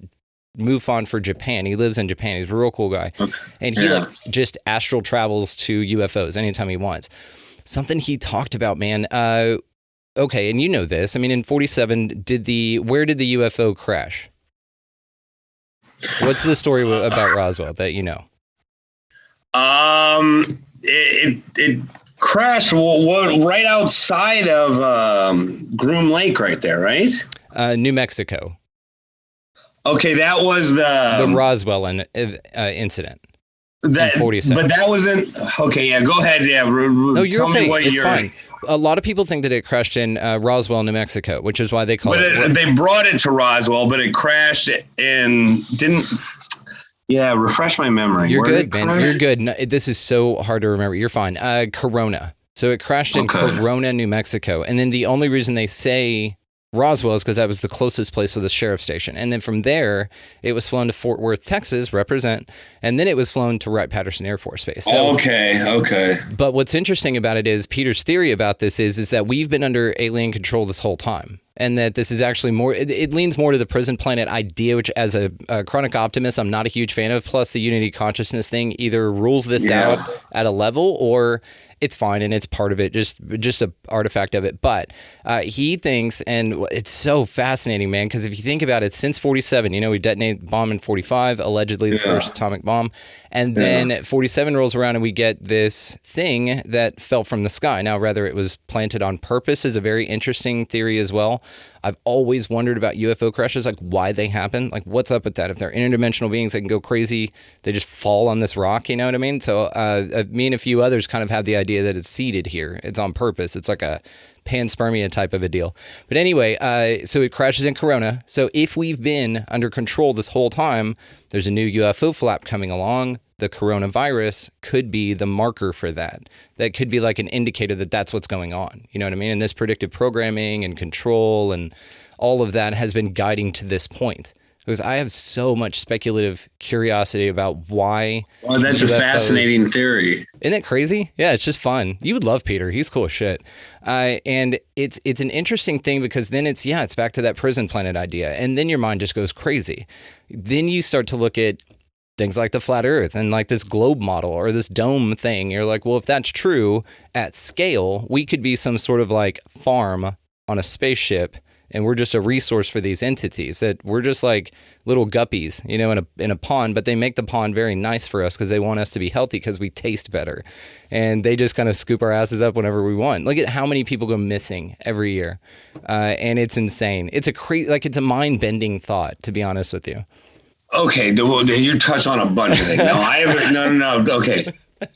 S1: MUFON for Japan. He lives in Japan. He's a real cool guy. Okay. And he just astral travels to UFOs anytime he wants. Something he talked about, man. Okay, and you know this. I mean, in 47, where did the UFO crash? What's the story about Roswell that you know?
S8: It crashed right outside of Groom Lake, right there, right?
S1: New Mexico.
S8: Okay, that was the
S1: Roswell incident.
S8: That,
S1: in 47.
S8: But that wasn't okay. Yeah, go ahead. Yeah,
S1: no, you're
S8: tell
S1: okay.
S8: me what
S1: it's fine. A lot of people think that it crashed in Roswell, New Mexico, which is why they call it.
S8: They brought it to Roswell, but it crashed and didn't. Yeah, refresh my memory.
S1: You're good, man. You're good. No, this is so hard to remember. You're fine. Corona. So it crashed in Corona, New Mexico, and then the only reason they say Roswell is because that was the closest place with the sheriff station. And then from there, it was flown to Fort Worth, Texas, represent, and then it was flown to Wright-Patterson Air Force Base. So,
S8: okay.
S1: But what's interesting about it is Peter's theory about this is that we've been under alien control this whole time. And that this is actually more, it leans more to the prison planet idea, which as a chronic optimist, I'm not a huge fan of. Plus the unity consciousness thing either rules this out at a level or it's fine and it's part of it, just a artifact of it. But he thinks, and it's so fascinating, man, because if you think about it, since 47, we detonated bomb in 45, allegedly the first atomic bomb. And then 47 rolls around and we get this thing that fell from the sky. Now, whether it was planted on purpose is a very interesting theory as well. I've always wondered about UFO crashes, like why they happen. Like what's up with that? If they're interdimensional beings that can go crazy, they just fall on this rock, you know what I mean? So me and a few others kind of have the idea that it's seeded here. It's on purpose. It's like a panspermia type of a deal. But anyway, so it crashes in Corona. So if we've been under control this whole time, there's a new UFO flap coming along. The coronavirus could be the marker for that. That could be like an indicator that that's what's going on. You know what I mean? And this predictive programming and control and all of that has been guiding to this point. Because I have so much speculative curiosity about why.
S8: Well, that's UFOs, a fascinating theory.
S1: Isn't it crazy? Yeah, it's just fun. You would love Peter. He's cool as shit. And it's an interesting thing because then it's back to that prison planet idea. And then your mind just goes crazy. Then you start to look at things like the flat earth and like this globe model or this dome thing. You're like, well, if that's true at scale, we could be some sort of like farm on a spaceship. And we're just a resource for these entities that we're just like little guppies, in a pond, but they make the pond very nice for us because they want us to be healthy because we taste better. And they just kind of scoop our asses up whenever we want. Look at how many people go missing every year. And it's insane. It's it's a mind bending thought, to be honest with you.
S8: Okay. You touched on a bunch of things. No. Okay.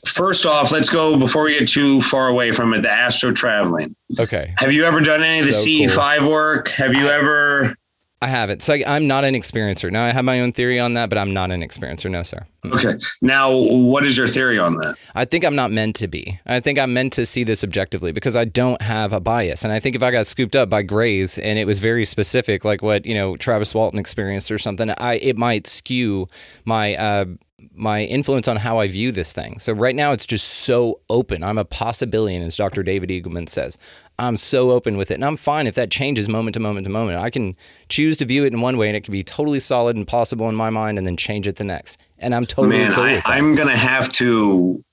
S8: First off, let's go before we get too far away from it. The astro traveling.
S1: Okay.
S8: Have you ever done any of the CE5 work? Have you ever?
S1: I haven't. So I'm not an experiencer. Now I have my own theory on that, but I'm not an experiencer. No, sir.
S8: Okay. Now, what is your theory on that?
S1: I think I'm not meant to be. I think I'm meant to see this objectively because I don't have a bias. And I think if I got scooped up by Grays and it was very specific, like what, Travis Walton experienced or something, it might skew my
S4: my influence on how I view this thing. So right now it's just so open. I'm a possibilian, as Dr. David Eagleman says. I'm so open with it, and I'm fine if that changes moment to moment to moment. I can choose to view it in one way, and it can be totally solid and possible in my mind, and then change it the next. And I'm totally cool with that.
S8: I'm gonna have to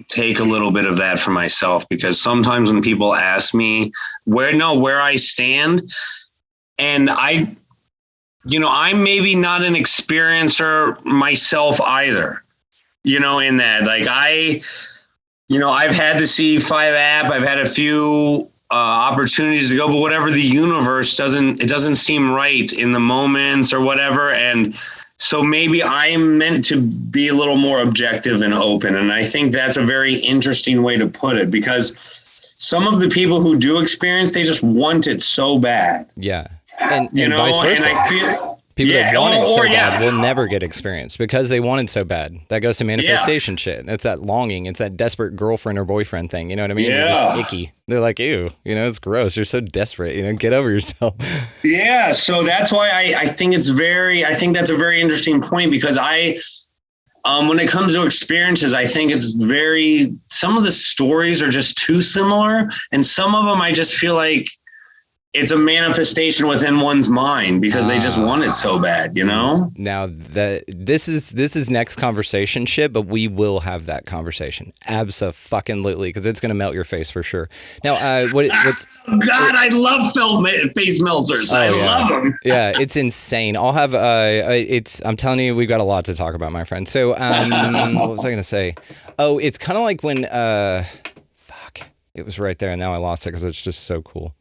S8: take a little bit of that for myself, because sometimes when people ask me where I stand, and I'm maybe not an experiencer myself either, in that, like I've had to see 5-app, I've had a few opportunities to go, but whatever, the universe doesn't seem right in the moments or whatever. And so maybe I'm meant to be a little more objective and open. And I think that's a very interesting way to put it, because some of the people who do experience, they just want it so bad.
S4: Yeah. And vice versa.
S8: And I feel,
S4: people that want it so bad will never get experience because they want it so bad. That goes to manifestation shit. It's that longing. It's that desperate girlfriend or boyfriend thing. You know what I mean?
S8: Yeah.
S4: They're just icky. They're like, ew, it's gross. You're so desperate. Get over yourself.
S8: Yeah. So that's why I think that's a very interesting point, because when it comes to experiences, I think some of the stories are just too similar. And some of them I just feel like it's a manifestation within one's mind because they just want it so bad,
S4: Now this is next conversation shit, but we will have that conversation. Abso-fucking-lutely, because it's gonna melt your face for sure. Now, what's
S8: God, I love face melters. I love them.
S4: Yeah, it's insane. I'll have I'm telling you, we've got a lot to talk about, my friend. So, what was I gonna say? Oh, it's kind of like when it was right there, and now I lost it because it's just so cool.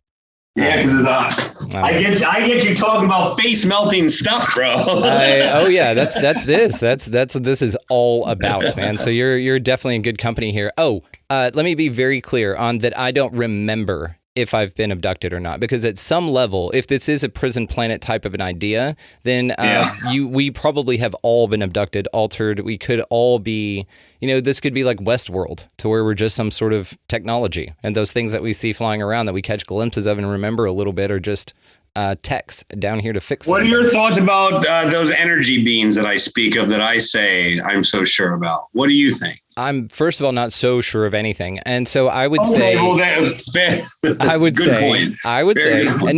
S8: Yeah, because I get you talking about face melting stuff, bro.
S4: That's this. That's what this is all about, man. So you're definitely in good company here. Let me be very clear on that. I don't remember if I've been abducted or not, because at some level, if this is a prison planet type of an idea, then we probably have all been abducted, altered. We could all be, this could be like Westworld, to where we're just some sort of technology, and those things that we see flying around that we catch glimpses of and remember a little bit are just techs down here to fix
S8: What
S4: something.
S8: are your thoughts about those energy beings that I speak of, that I say I'm so sure about? What do you think?
S4: I'm, first of all, not so sure of anything. And so I would say, and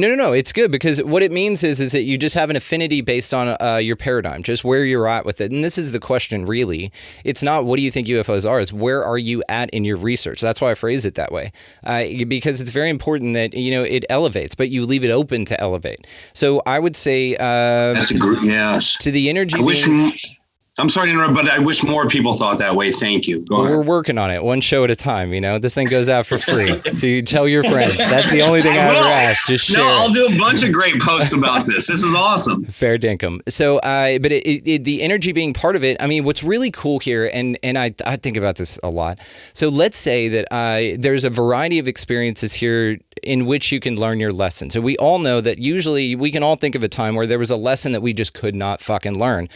S4: no, it's good, because what it means is that you just have an affinity based on your paradigm, just where you're at with it. And this is the question, really. It's not what do you think UFOs are, it's where are you at in your research. That's why I phrase it that way, because it's very important that, it elevates, but you leave it open to elevate. So I would say, to the energy beings,
S8: I'm sorry to interrupt, but I wish more people thought that way. Thank you. Go ahead.
S4: We're working on it, one show at a time. This thing goes out for free, so you tell your friends. That's the only thing I ever ask. Just share.
S8: I'll do a bunch of great posts about this. This is awesome.
S4: Fair dinkum. So, but the energy being part of it. I mean, what's really cool here, and I think about this a lot. So let's say that there's a variety of experiences here in which you can learn your lesson. So we all know that usually we can all think of a time where there was a lesson that we just could not fucking learn.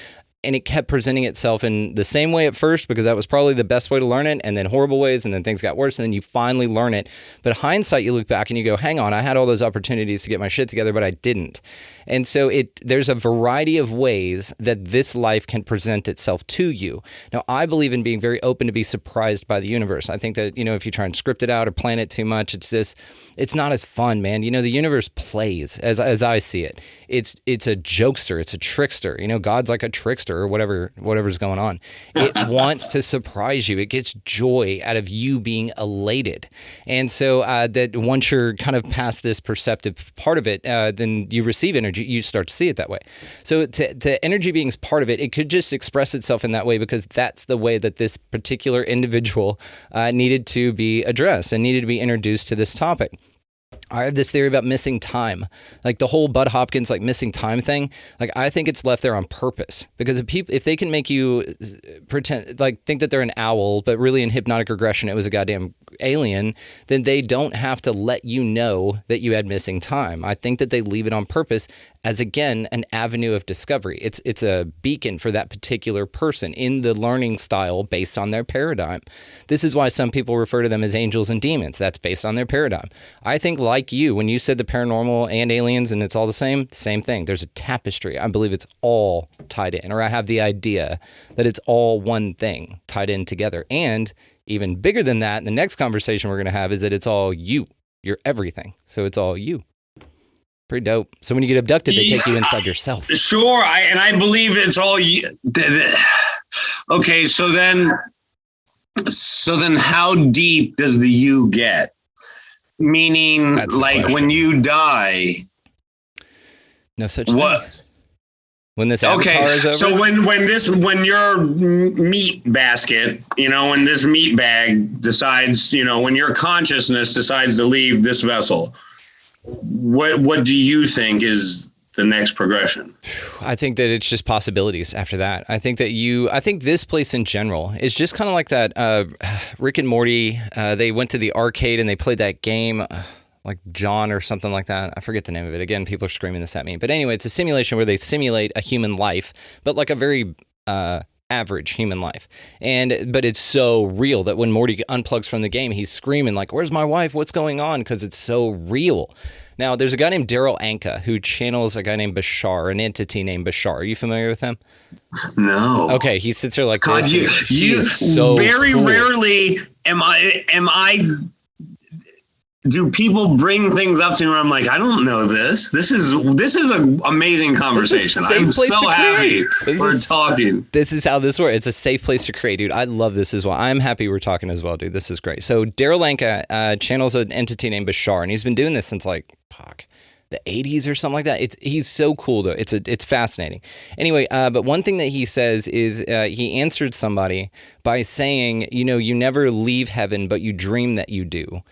S4: And it kept presenting itself in the same way at first, because that was probably the best way to learn it, and then horrible ways, and then things got worse, and then you finally learn it. But hindsight, you look back and you go, hang on, I had all those opportunities to get my shit together, but I didn't. And so there's a variety of ways that this life can present itself to you. Now, I believe in being very open to be surprised by the universe. I think that, if you try and script it out or plan it too much, it's not as fun, man. The universe plays, as I see it. It's a jokester. It's a trickster. God's like a trickster, or whatever's going on. It wants to surprise you. It gets joy out of you being elated. And so that once you're kind of past this perceptive part of it, then you receive energy. You start to see it that way. So to energy being part of it, it could just express itself in that way, because that's the way that this particular individual needed to be addressed and needed to be introduced to this topic. I have this theory about missing time, like the whole Bud Hopkins missing time thing. I think it's left there on purpose, because if they can make you pretend think that they're an owl, but really in hypnotic regression it was a goddamn alien, then they don't have to let you know that you had missing time. I think that they leave it on purpose as, again, an avenue of discovery. It's a beacon for that particular person in the learning style based on their paradigm. This is why some people refer to them as angels and demons. That's based on their paradigm. I think life like you, when you said the paranormal and aliens and it's all the same thing. There's a tapestry. I believe it's all tied in, or I have the idea that it's all one thing tied in together. And even bigger than that, the next conversation we're going to have is that it's all you. You're everything. So it's all you. Pretty dope. So when you get abducted, they take you inside yourself.
S8: Sure. I believe it's all you. Okay. So then how deep does the you get? Meaning, like when you die,
S4: no such thing. What? When this avatar is over?
S8: So when your meat basket, when this meat bag decides, when your consciousness decides to leave this vessel, what do you think is the next progression?
S4: I think that it's just possibilities after that. I think this place in general is just kind of like that Rick and Morty. They went to the arcade and they played that game, like John or something like that. I forget the name of it. Again, people are screaming this at me. But anyway, it's a simulation where they simulate a human life, but like a very average human life. But it's so real that when Morty unplugs from the game, he's screaming like, "Where's my wife? What's going on?" Because it's so real. Now, there's a guy named Daryl Anka who channels a guy named Bashar, an entity named Bashar. Are you familiar with him?
S8: No.
S4: Okay, he sits there like
S8: God,
S4: this.
S8: You
S4: so
S8: very
S4: cool.
S8: Rarely am I. Do people bring things up to me where I'm like, I don't know this. This is an amazing conversation. I'm so happy we're talking.
S4: This is how this works. It's a safe place to create, dude. I love this as well. I'm happy we're talking as well, dude. This is great. So Daryl Anka channels an entity named Bashar, and he's been doing this since the 80s or something like that. He's so cool though. It's fascinating. Anyway, but one thing that he says is he answered somebody by saying, you never leave heaven, but you dream that you do.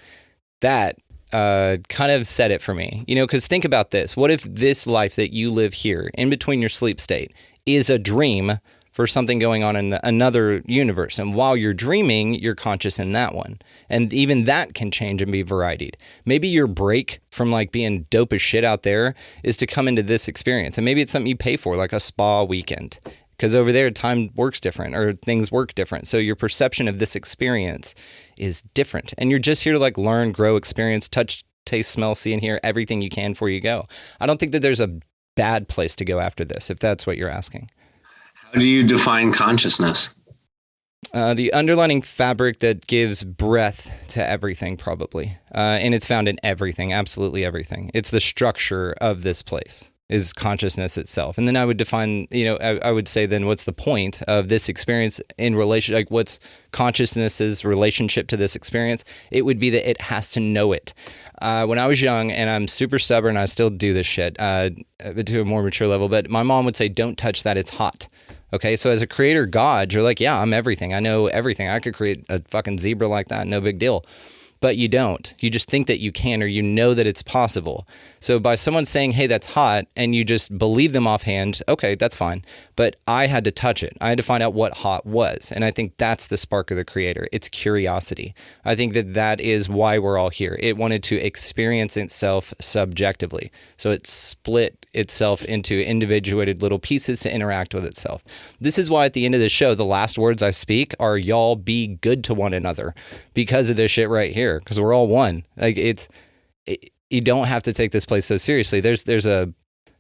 S4: That kind of said it for me, because think about this. What if this life that you live here in between your sleep state is a dream for something going on in another universe? And while you're dreaming, you're conscious in that one. And even that can change and be varietied. Maybe your break from like being dope as shit out there is to come into this experience. And maybe it's something you pay for, like a spa weekend. Because over there, time works different or things work different. So your perception of this experience is different. And you're just here to like learn, grow, experience, touch, taste, smell, see, and hear everything you can before you go. I don't think that there's a bad place to go after this, if that's what you're asking.
S8: How do you define consciousness?
S4: The underlining fabric that gives breath to everything, probably. And it's found in everything, absolutely everything. It's the structure of this place. Is consciousness itself. And then I would define, I would say then what's the point of this experience in relation, like what's consciousness's relationship to this experience? It would be that it has to know it. When I was young, and I'm super stubborn, I still do this shit to a more mature level, but my mom would say, don't touch that, it's hot. Okay, so as a creator God, you're like, yeah, I'm everything. I know everything. I could create a fucking zebra like that, no big deal. But you don't. You just think that you can, or you know that it's possible. So by someone saying, hey, that's hot, and you just believe them offhand, okay, that's fine. But I had to touch it. I had to find out what hot was. And I think that's the spark of the creator. It's curiosity. I think that is why we're all here. It wanted to experience itself subjectively. So it split itself into individuated little pieces to interact with itself. This is why at the end of the show, the last words I speak are, y'all be good to one another, because of this shit right here, because we're all one. Like you don't have to take this place so seriously. There's a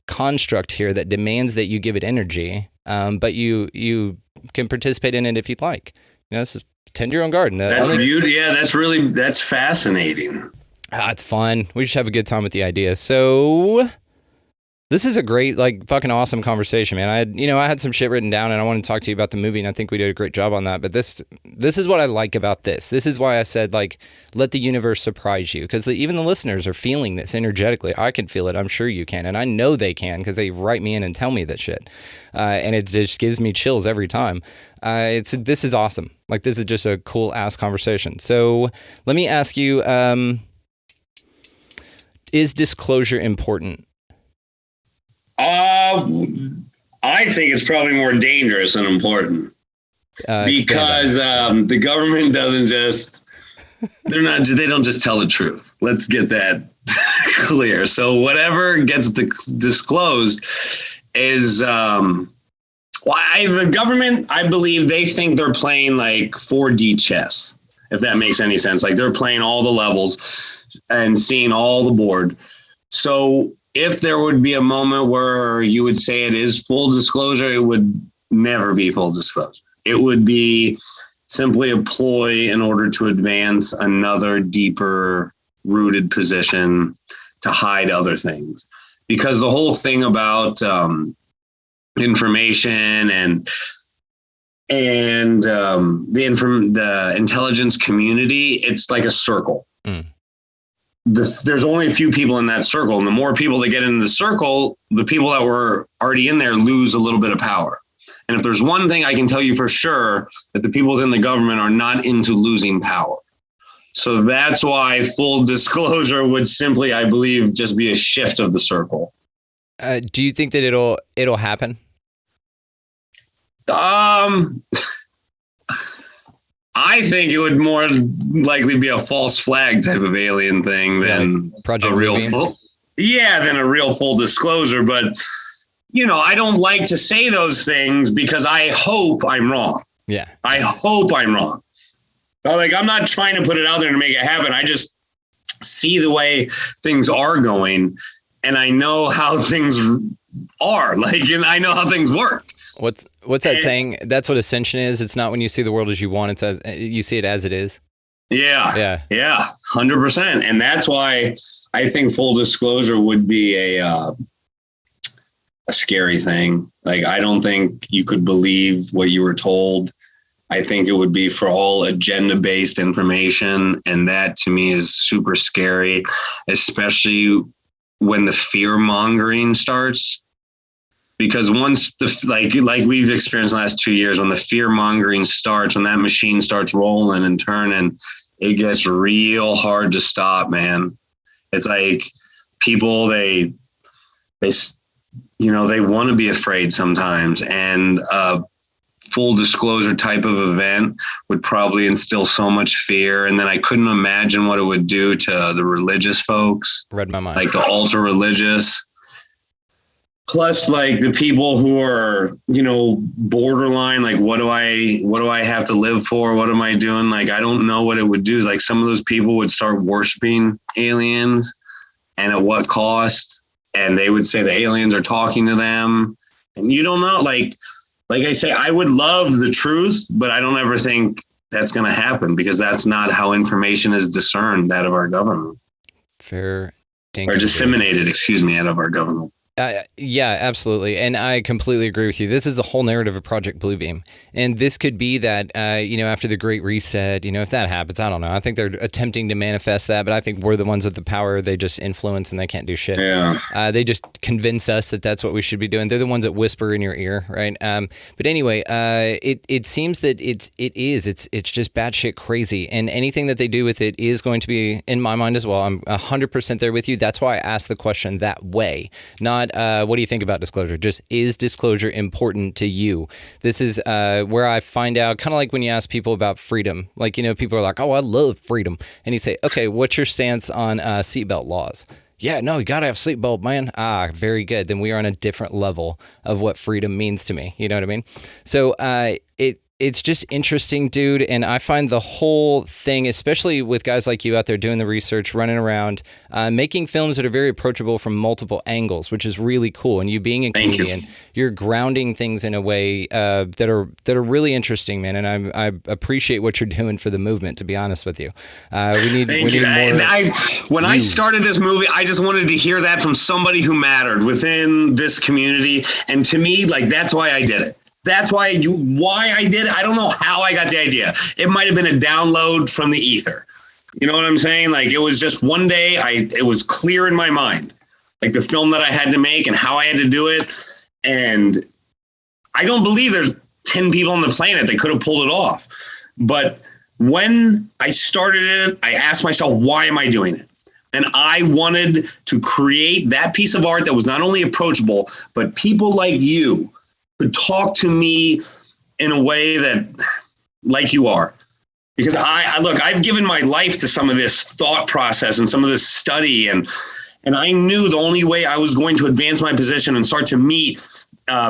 S4: construct here that demands that you give it energy, but you can participate in it if you'd like. This is tend your own garden.
S8: That's beauty. Yeah, that's fascinating.
S4: It's fun. We just have a good time with the idea. So this is a great, fucking awesome conversation, man. I had some shit written down, and I want to talk to you about the movie, and I think we did a great job on that. But this is what I like about this. This is why I said, let the universe surprise you, because even the listeners are feeling this energetically. I can feel it. I'm sure you can, and I know they can, because they write me in and tell me that shit, and it just gives me chills every time. This is awesome. This is just a cool ass conversation. So let me ask you, is disclosure important?
S8: I think it's probably more dangerous than important, because the government doesn't just, they don't just tell the truth. Let's get that clear. So whatever gets disclosed is, the government, I believe they think they're playing 4D chess. if that makes any sense. Like they're playing all the levels and seeing all the board. So if there would be a moment where you would say it is full disclosure, it would never be full disclosure. It would be simply a ploy in order to advance another deeper rooted position to hide other things. Because the whole thing about information and the intelligence community, it's like a circle. There's only a few people in that circle, and the more people that get into the circle, the people that were already in there lose a little bit of power. And if there's one thing I can tell you for sure, that the people within the government are not into losing power. So that's why full disclosure would simply, I believe, just be a shift of the circle.
S4: Do you think that it'll happen?
S8: I think it would more likely be a false flag type of alien thing than
S4: Project
S8: a real
S4: Ruby?
S8: than a real full disclosure. But, I don't like to say those things because I hope I'm wrong.
S4: Yeah.
S8: I hope I'm wrong. Like, I'm not trying to put it out there to make it happen. I just see the way things are going, and I know how things are. Like, and I know how things work.
S4: What's that saying? That's what ascension is. It's not when you see the world as you want. It's as you see it as it is.
S8: Yeah. 100%. And that's why I think full disclosure would be a scary thing. Like, I don't think you could believe what you were told. I think it would be for all agenda-based information. And that to me is super scary, especially when the fear-mongering starts. Because once like we've experienced the last 2 years, when the fear mongering starts, when that machine starts rolling and turning, it gets real hard to stop, man. It's like people, they want to be afraid sometimes. And full disclosure type of event would probably instill so much fear. And then I couldn't imagine what it would do to the religious folks.
S4: Read my mind.
S8: Like the ultra religious. Plus, like the people who are, borderline, like, what do I have to live for? What am I doing? Like, I don't know what it would do. Like, some of those people would start worshiping aliens, and at what cost? And they would say the aliens are talking to them. And you don't know, like I say, I would love the truth, but I don't ever think that's going to happen, because that's not how information is discerned out of our government.
S4: Fair.
S8: Or disseminated, out of our government.
S4: Yeah, absolutely. And I completely agree with you. This is the whole narrative of Project Bluebeam. And this could be that, after the Great Reset, if that happens, I don't know. I think they're attempting to manifest that, but I think we're the ones with the power. They just influence and they can't do shit.
S8: Yeah.
S4: They just convince us that that's what we should be doing. They're the ones that whisper in your ear, right? But anyway, it seems that it's just batshit crazy. And anything that they do with it is going to be, in my mind as well, I'm 100% there with you. That's why I asked the question that way, not what do you think about disclosure? Just, is disclosure important to you? This is where I find out, kind of like when you ask people about freedom. Like, people are like, oh, I love freedom. And you say, okay, what's your stance on seatbelt laws? Yeah, no, you got to have seatbelt, man. Ah, very good. Then we are on a different level of what freedom means to me. You know what I mean? So it's just interesting, dude. And I find the whole thing, especially with guys like you out there doing the research, running around, making films that are very approachable from multiple angles, which is really cool. And you being a comedian, you're grounding things in a way that are really interesting, man. And I appreciate what you're doing for the movement, to be honest with you. We need more.
S8: When I started this movie, I just wanted to hear that from somebody who mattered within this community. And to me, like, that's why I did it. That's why I did it. I don't know how I got the idea. It might have been a download from the ether. You know what I'm saying? Like, it was just one day, it was clear in my mind, like the film that I had to make and how I had to do it. And I don't believe there's 10 people on the planet that could have pulled it off. But when I started it, I asked myself, why am I doing it? And I wanted to create that piece of art that was not only approachable, but people like you could talk to me in a way that, like you are. Because I've given my life to some of this thought process and some of this study, and I knew the only way I was going to advance my position and start to meet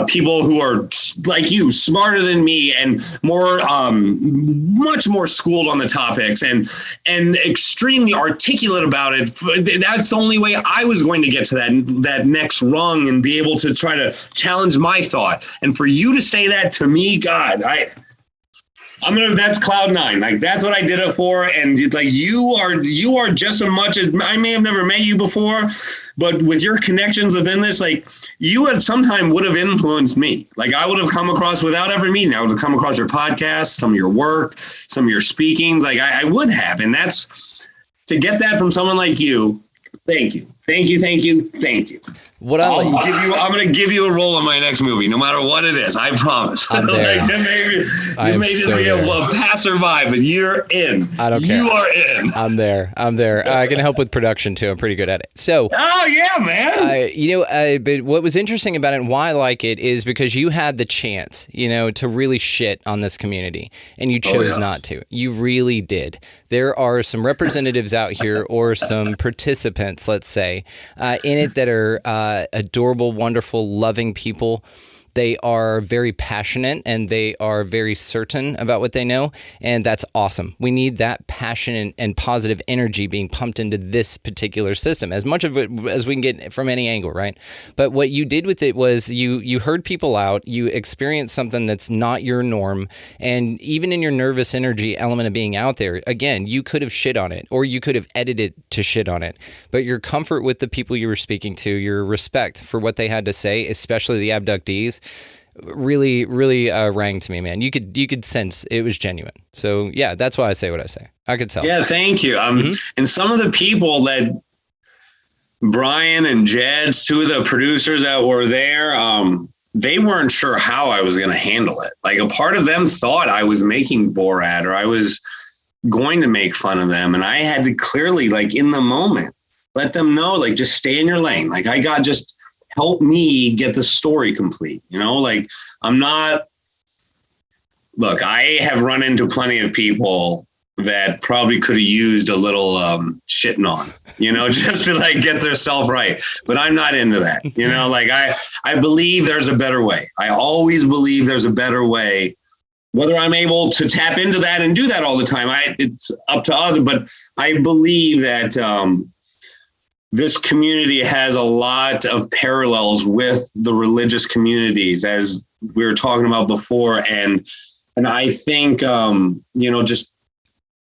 S8: people who are like you, smarter than me and more, much more schooled on the topics and extremely articulate about it. That's the only way I was going to get to that next rung and be able to try to challenge my thought. And for you to say that to me, God, that's cloud nine. Like, that's what I did it for. And like, you are just as much as I may have never met you before, but with your connections within this, like, you at some time would have influenced me. Like, I would have come across without ever meeting. I would have come across your podcast, some of your work, some of your speakings. Like, I would have. And that's to get that from someone like you. Thank you. Thank you. Thank you. Thank you. I'm going to give you a role in my next movie, no matter what it is. I promise.
S4: I'm there.
S8: Like, you may just be a passerby, but you're in.
S4: I don't care.
S8: You are in.
S4: I'm there. I can help with production too. I'm pretty good at it. So.
S8: Oh yeah, man.
S4: But what was interesting about it and why I like it is because you had the chance, to really shit on this community, and you chose not to. You really did. There are some representatives out here, or some participants, let's say, in it that are adorable, wonderful, loving people. They are very passionate and they are very certain about what they know. And that's awesome. We need that passion and positive energy being pumped into this particular system, as much of it as we can get from any angle, right? But what you did with it was you heard people out, you experienced something that's not your norm. And even in your nervous energy element of being out there, again, you could have shit on it, or you could have edited to shit on it. But your comfort with the people you were speaking to, your respect for what they had to say, especially the abductees, really rang to me, man. You could sense it was genuine. So yeah, that's why I say what I say. I could tell.
S8: Yeah, thank you. And some of the people that Brian and Jed, two of the producers that were there, they weren't sure how I was going to handle it. Like, a part of them thought I was making Borat, or I was going to make fun of them, and I had to clearly, like, in the moment, let them know, like, just stay in your lane. Like, help me get the story complete. Like, I have run into plenty of people that probably could have used a little shitting on, just to like get their self right. But I'm not into that. Like, I believe there's a better way. I always believe there's a better way. Whether I'm able to tap into that and do that all the time, it's up to others. But I believe that this community has a lot of parallels with the religious communities, as we were talking about before. And I think, just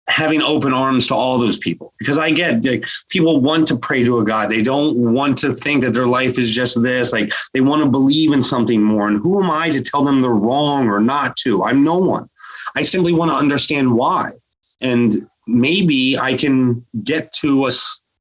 S8: having open arms to all those people, because I get, like, people want to pray to a God. They don't want to think that their life is just this. Like, they want to believe in something more. And who am I to tell them they're wrong or not to? I'm no one. I simply want to understand why. And maybe I can get to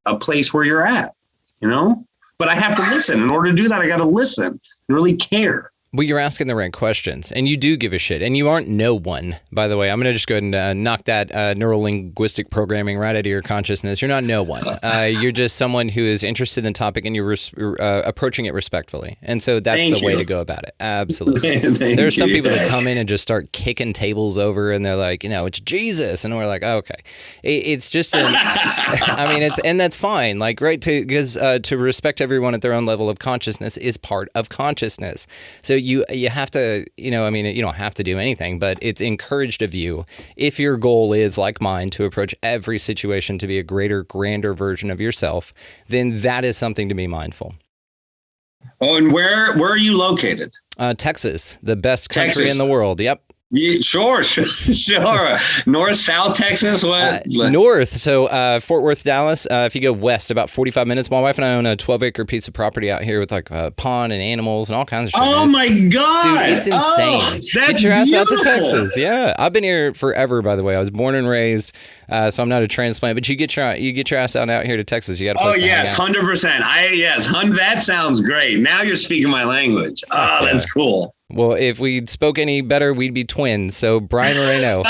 S8: a place where you're at, but I have to listen. In order to do that, I got to listen and really care.
S4: Well, you're asking the right questions, and you do give a shit, and you aren't no one, by the way. I'm going to just go ahead and knock that neuro-linguistic programming right out of your consciousness. You're not no one. You're just someone who is interested in the topic, and you're approaching it respectfully. And so that's the way to go about it. Absolutely. There are some people that come in and just start kicking tables over, and they're like, it's Jesus. And we're like, oh, okay. It's just, and that's fine. Like, right, because to respect everyone at their own level of consciousness is part of consciousness. So you have to, you don't have to do anything, but it's encouraged of you, if your goal is, like mine, to approach every situation to be a greater, grander version of yourself, then that is something to be mindful.
S8: Oh, and where are you located?
S4: Texas, the best country in the world. Yep.
S8: Yeah, sure. North, South Texas, what?
S4: North, so Fort Worth, Dallas. If you go west, about 45 minutes. My wife and I own a 12-acre piece of property out here with like a pond and animals and all kinds of shit.
S8: Oh my God.
S4: Dude, it's insane.
S8: Oh,
S4: get your ass
S8: beautiful.
S4: out to Texas. Yeah, I've been here forever, by the way. I was born and raised, so I'm not a transplant, but you get your ass out here to Texas. You got to.
S8: Oh yes, 100%. That sounds great. Now you're speaking my language. Oh, that's cool.
S4: Well, if we spoke any better, we'd be twins. So, Brian Moreno,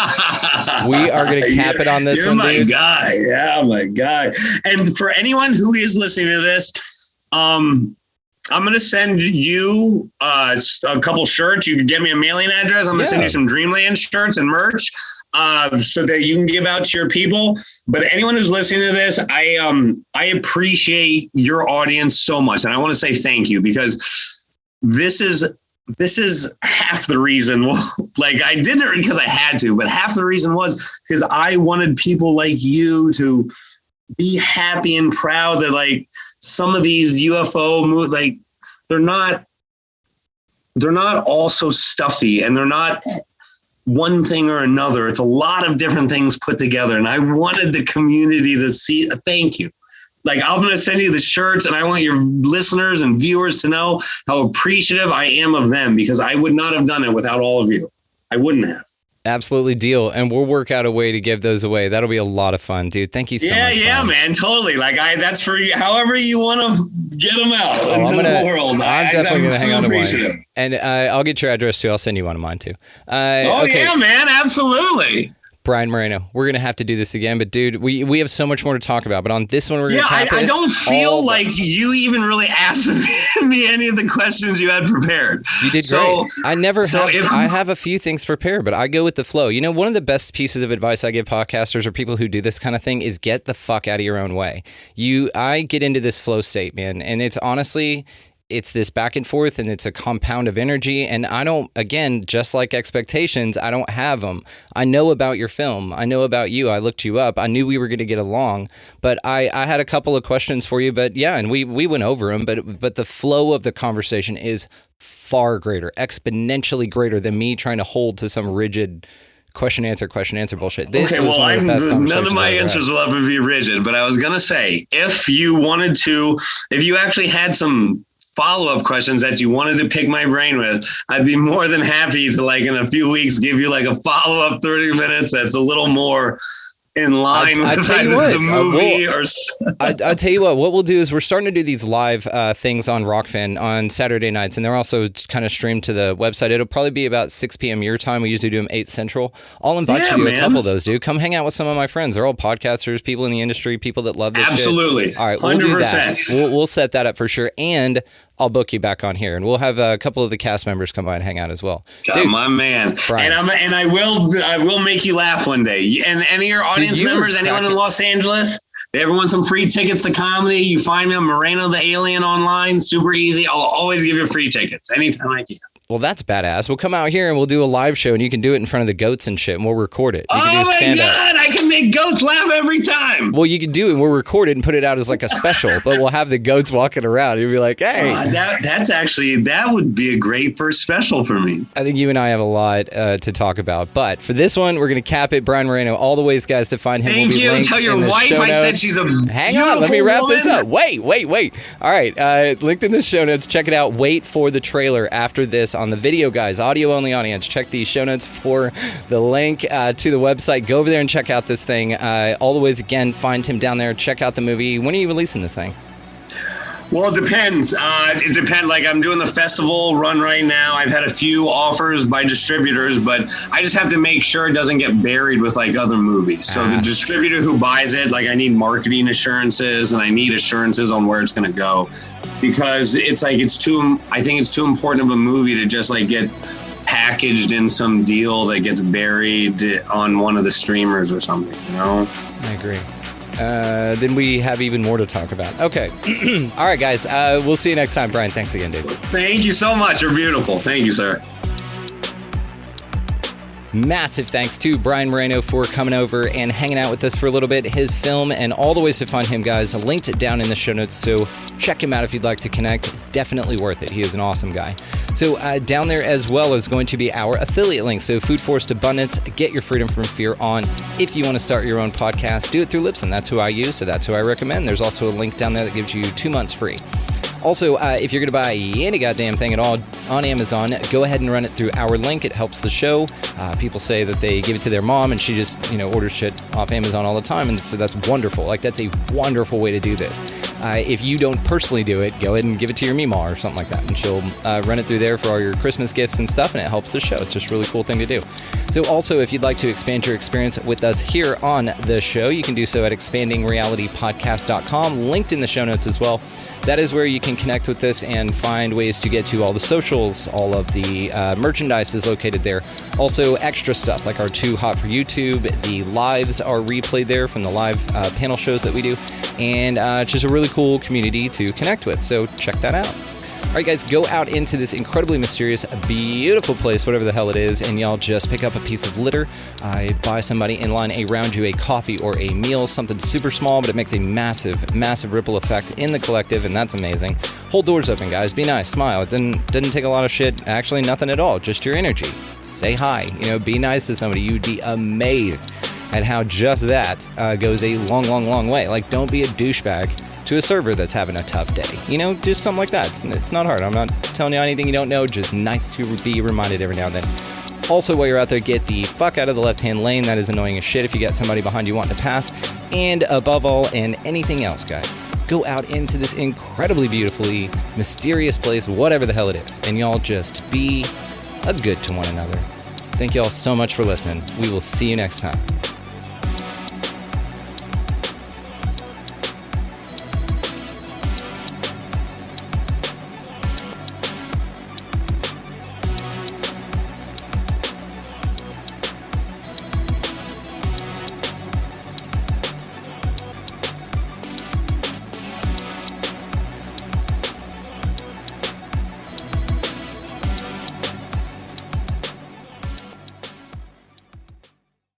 S4: we are going to cap it on this one, dude.
S8: You're my guy. Yeah, my guy. And for anyone who is listening to this, I'm going to send you a couple shirts. You can get me a mailing address. I'm going to send you some Dreamland shirts and merch so that you can give out to your people. But anyone who's listening to this, I appreciate your audience so much. And I want to say thank you, because this is this is half the reason. Like, I did it because I had to, but half the reason was because I wanted people like you to be happy and proud that, like, some of these UFO movies, like, they're not all so stuffy, and they're not one thing or another. It's a lot of different things put together. And I wanted the community to see, thank you. Like, I'm going to send you the shirts, and I want your listeners and viewers to know how appreciative I am of them, because I would not have done it without all of you. I wouldn't have.
S4: Absolutely, deal. And we'll work out a way to give those away. That'll be a lot of fun, dude. Thank you so much.
S8: Yeah, man, totally. Like, that's for you. However you want to get them out into the world.
S4: I'm definitely going to hang on to one. And I'll get your address too. I'll send you one of mine too.
S8: Okay. Yeah, man, absolutely.
S4: Brian Moreno, we're going to have to do this again, but dude, we have so much more to talk about. But on this one, we're going to cap it.
S8: I don't feel like you even really asked me any of the questions you had prepared.
S4: You did great. I have a few things prepared, but I go with the flow. You know, one of the best pieces of advice I give podcasters or people who do this kind of thing is get the fuck out of your own way. I get into this flow state, man, and it's honestly... it's this back and forth, and it's a compound of energy. And I don't, again, just like expectations, I don't have them. I know about your film. I know about you. I looked you up. I knew we were going to get along, but I had a couple of questions for you, but yeah, and we went over them, but the flow of the conversation is far greater, exponentially greater than me trying to hold to some rigid question answer bullshit. None
S8: of my answers will ever be rigid, but I was going to say, if you actually had some follow-up questions that you wanted to pick my brain with, I'd be more than happy to, like, in a few weeks, give you like a follow-up 30 minutes that's a little more in line with the movie.
S4: I'll tell you what we'll do is we're starting to do these live things on Rockfin on Saturday nights, and they're also kind of streamed to the website. It'll probably be about 6 p.m. your time. We usually do them 8 Central. I'll invite you to a couple of those, dude. Come hang out with some of my friends. They're all podcasters, people in the industry, people that love this shit.
S8: Absolutely.
S4: All right, we'll 100%. Do that. We'll set that up for sure, and I'll book you back on here, and we'll have a couple of the cast members come by and hang out as well.
S8: Dude, my man, Brian. And I will make you laugh one day. And any of your audience members, anyone in Los Angeles, they ever want some free tickets to comedy, you find me on Moreno the Alien online. Super easy. I'll always give you free tickets anytime I can.
S4: Well, that's badass. We'll come out here and we'll do a live show, and you can do it in front of the goats and shit, and we'll record it.
S8: Oh my God, I can make goats laugh every time.
S4: Well, you can do it, and we'll record it and put it out as like a special, but we'll have the goats walking around. You'll be like, hey.
S8: That would be a great first special for me.
S4: I think you and I have a lot to talk about, but for this one, we're going to cap it. Brian Moreno, all the ways, guys, to find him will be linked
S8: Tell your
S4: in the
S8: wife
S4: show
S8: I
S4: notes.
S8: said she's a
S4: Hang on, let me wrap this up. Wait. All right, linked in the show notes. Check it out. Wait for the trailer after this on the video, guys. Audio only audience. Check the show notes for the link to the website. Go over there and check out this thing. All the ways, again, find him down there. Check out the movie. When are you releasing this thing?
S8: Well, it depends. It depends. Like, I'm doing the festival run right now. I've had a few offers by distributors, but I just have to make sure it doesn't get buried with like other movies. So the distributor who buys it, like, I need marketing assurances, and I need assurances on where it's going to go, because it's like I think it's too important of a movie to just like get packaged in some deal that gets buried on one of the streamers or something, you know?
S4: I agree. Then we have even more to talk about. Okay. All right, guys. We'll see you next time. Brian, thanks again, dude.
S8: Thank you so much. You're beautiful. Thank you, sir.
S4: Massive thanks to Brian Moreno for coming over and hanging out with us for a little bit. His film and all the ways to find him, guys, linked down in the show notes, so check him out if you'd like to connect. Definitely worth it. He is an awesome guy. So down there as well is going to be our affiliate link. So Food Forest Abundance, get your freedom from fear on. If you want to start your own podcast, do it through Libsyn. That's who I use, so that's who I recommend. There's also a link down there that gives you 2 months free. Also, if you're going to buy any goddamn thing at all on Amazon, go ahead and run it through our link. It helps the show. People say that they give it to their mom and she just, orders shit off Amazon all the time. And so that's wonderful. Like, that's a wonderful way to do this. If you don't personally do it, go ahead and give it to your Meemaw or something like that. And she'll run it through there for all your Christmas gifts and stuff. And it helps the show. It's just a really cool thing to do. So also, if you'd like to expand your experience with us here on the show, you can do so at expandingrealitypodcast.com, linked in the show notes as well. That is where you can connect with us and find ways to get to all the socials. All of the merchandise is located there. Also, extra stuff like our Too Hot for YouTube. The lives are replayed there from the live panel shows that we do. And it's just a really cool community to connect with. So check that out. All right, guys, go out into this incredibly mysterious, beautiful place, whatever the hell it is, and y'all just pick up a piece of litter, buy somebody in line around you a coffee or a meal, something super small, but it makes a massive, massive ripple effect in the collective, and that's amazing. Hold doors open, guys. Be nice. Smile. It didn't take a lot of shit. Actually, nothing at all. Just your energy. Say hi. Be nice to somebody. You'd be amazed at how just that goes a long, long, long way. Like, don't be a douchebag to a server that's having a tough day. Just something like that. It's not hard. I'm not telling you anything you don't know. Just nice to be reminded every now and then. Also, while you're out there, get the fuck out of the left-hand lane. That is annoying as shit if you got somebody behind you wanting to pass. And above all, and anything else, guys, go out into this incredibly beautifully mysterious place, whatever the hell it is, and y'all just be a good to one another. Thank you all so much for listening. We will see you next time.